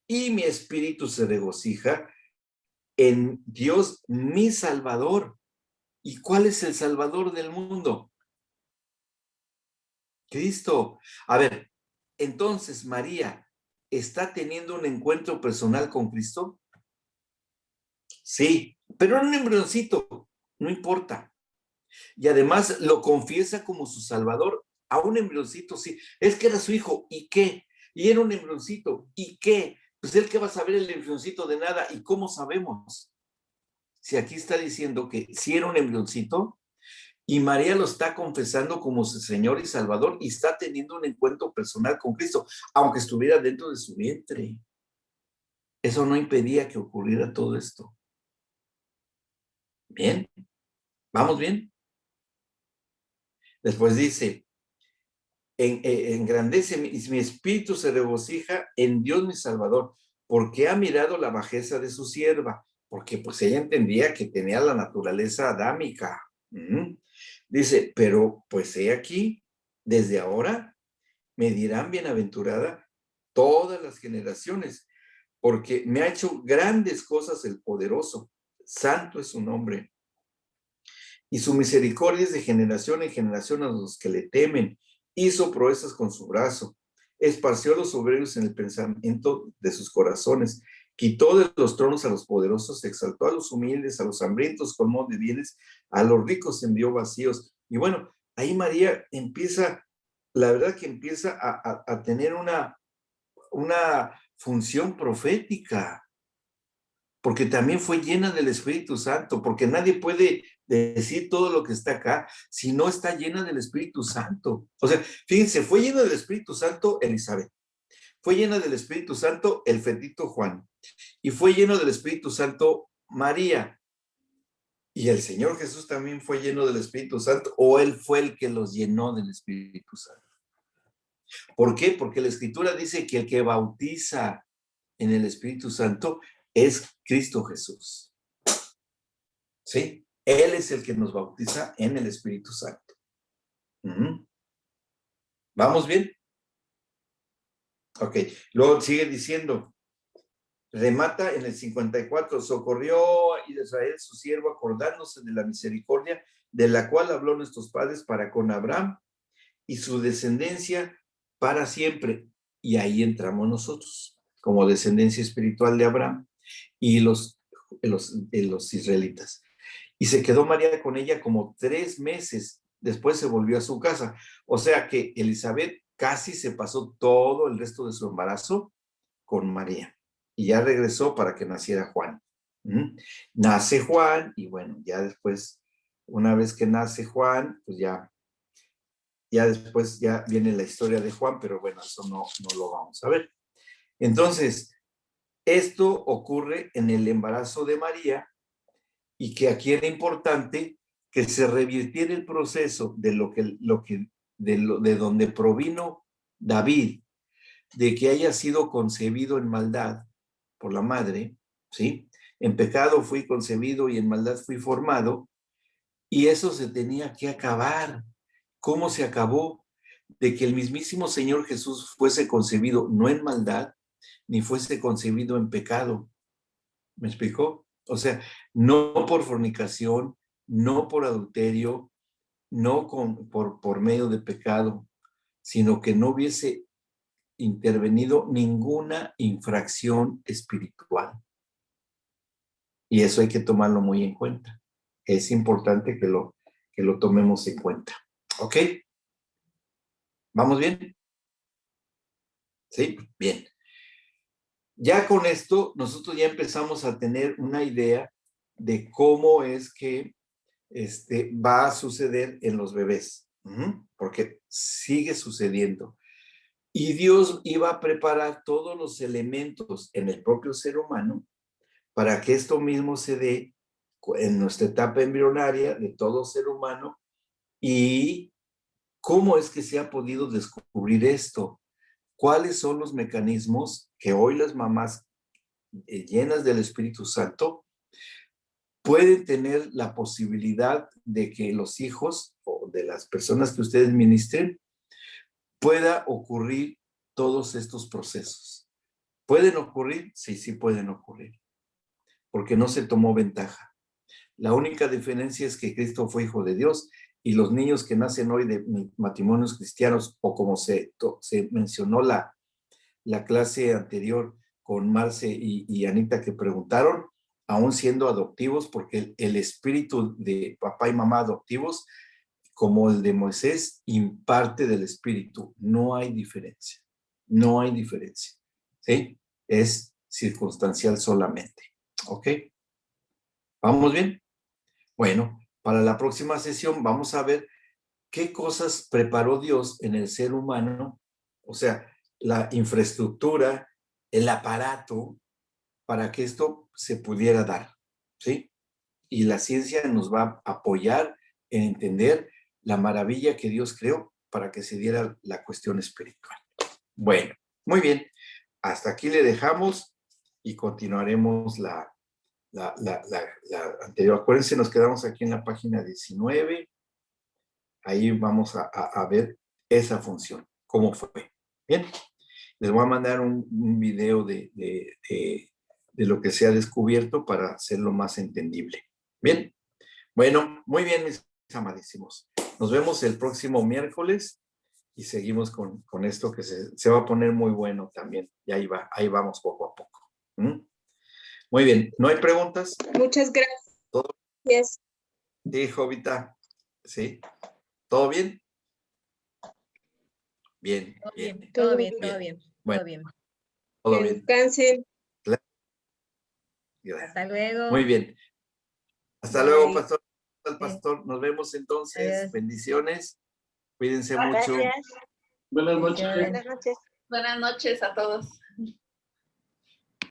y mi espíritu se regocija en Dios mi Salvador. ¿Y cuál es el Salvador del mundo? Cristo. A ver, entonces María está teniendo un encuentro personal con Cristo. Sí, pero en un embrioncito, no importa. Y además lo confiesa como su Salvador a un embrioncito, sí. Es que era su hijo, ¿y qué? Y era un embrioncito, ¿y qué? Pues él que va a saber el embrioncito de nada, ¿y cómo sabemos? Si aquí está diciendo que sí era un embrioncito, y María lo está confesando como su Señor y Salvador, y está teniendo un encuentro personal con Cristo, aunque estuviera dentro de su vientre. Eso no impedía que ocurriera todo esto. Bien, ¿vamos bien? Después dice, engrandece, mi espíritu se regocija en Dios mi Salvador, porque ha mirado la bajeza de su sierva, porque pues ella entendía que tenía la naturaleza adámica. Dice, pero pues he aquí, desde ahora me dirán bienaventurada todas las generaciones, porque me ha hecho grandes cosas el poderoso, santo es su nombre. Y su misericordia es de generación en generación a los que le temen. Hizo proezas con su brazo. Esparció a los soberbios en el pensamiento de sus corazones. Quitó de los tronos a los poderosos, exaltó a los humildes, a los hambrientos colmó de bienes, a los ricos envió vacíos. Y bueno, ahí María empieza, la verdad que empieza a tener una función profética, porque también fue llena del Espíritu Santo, porque nadie puede decir todo lo que está acá si no está llena del Espíritu Santo. O sea, fíjense, fue llena del Espíritu Santo Elizabeth, fue llena del Espíritu Santo el fetito Juan, y fue lleno del Espíritu Santo María, y el Señor Jesús también fue lleno del Espíritu Santo, o Él fue el que los llenó del Espíritu Santo. ¿Por qué? Porque la Escritura dice que el que bautiza en el Espíritu Santo es Cristo Jesús. ¿Sí? Él es el que nos bautiza en el Espíritu Santo. ¿Vamos bien? Ok. Luego sigue diciendo, remata en el 54, socorrió a Israel su siervo acordándose de la misericordia de la cual habló nuestros padres para con Abraham y su descendencia para siempre. Y ahí entramos nosotros, como descendencia espiritual de Abraham y los israelitas. Y se quedó María con ella como 3 meses, después se volvió a su casa. O sea que Elizabeth casi se pasó todo el resto de su embarazo con María. Y ya regresó para que naciera Juan. Nace Juan y bueno, ya después, una vez que nace Juan, pues ya después ya viene la historia de Juan, pero bueno, eso no lo vamos a ver. Entonces, esto ocurre en el embarazo de María y que aquí era importante que se revirtiera el proceso de donde provino David, de que haya sido concebido en maldad por la madre, ¿sí? En pecado fui concebido y en maldad fui formado, y eso se tenía que acabar. ¿Cómo se acabó? De que el mismísimo Señor Jesús fuese concebido no en maldad, ni fuese concebido en pecado. ¿Me explicó? O sea, no por fornicación, no por adulterio, no por medio de pecado, sino que no hubiese intervenido ninguna infracción espiritual. Y eso hay que tomarlo muy en cuenta. Es importante que lo tomemos en cuenta. ¿Ok? ¿Vamos bien? ¿Sí? Bien. Ya con esto, nosotros ya empezamos a tener una idea de cómo es que va a suceder en los bebés, porque sigue sucediendo. Y Dios iba a preparar todos los elementos en el propio ser humano para que esto mismo se dé en nuestra etapa embrionaria de todo ser humano. ¿Y cómo es que se ha podido descubrir esto? ¿Cuáles son los mecanismos que hoy las mamás llenas del Espíritu Santo pueden tener la posibilidad de que los hijos o de las personas que ustedes ministren pueda ocurrir todos estos procesos? ¿Pueden ocurrir? Sí, sí pueden ocurrir, porque no se tomó ventaja. La única diferencia es que Cristo fue hijo de Dios y los niños que nacen hoy de matrimonios cristianos, o como se mencionó la clase anterior con Marce y Anita que preguntaron, aún siendo adoptivos, porque el espíritu de papá y mamá adoptivos, como el de Moisés, imparte del espíritu. No hay diferencia. No hay diferencia. ¿Sí? Es circunstancial solamente. ¿Ok? ¿Vamos bien? Bueno, para la próxima sesión vamos a ver qué cosas preparó Dios en el ser humano, o sea, la infraestructura, el aparato, para que esto se pudiera dar, ¿sí? Y la ciencia nos va a apoyar en entender la maravilla que Dios creó para que se diera la cuestión espiritual. Bueno, muy bien. Hasta aquí le dejamos y continuaremos la anterior. Acuérdense, nos quedamos aquí en la página 19. Ahí vamos a ver esa función, cómo fue. Bien, les voy a mandar un video de lo que se ha descubierto para hacerlo más entendible. Bien, bueno, muy bien, mis amadísimos. Nos vemos el próximo miércoles y seguimos con esto que se va a poner muy bueno también. Y ahí vamos poco a poco. Muy bien, ¿no hay preguntas? Muchas gracias. ¿Todo? Yes. Sí, Jovita. ¿Sí? ¿Todo bien? Bien, bien. Todo bien, todo bien. Bueno, Todo bien. todo bien. Descansen. Hasta luego. Muy bien. Hasta Bye. luego, pastor. Al pastor. Nos vemos entonces. Adiós. Bendiciones. Cuídense mucho. Gracias. Buenas noches. Buenas noches. Buenas noches a todos.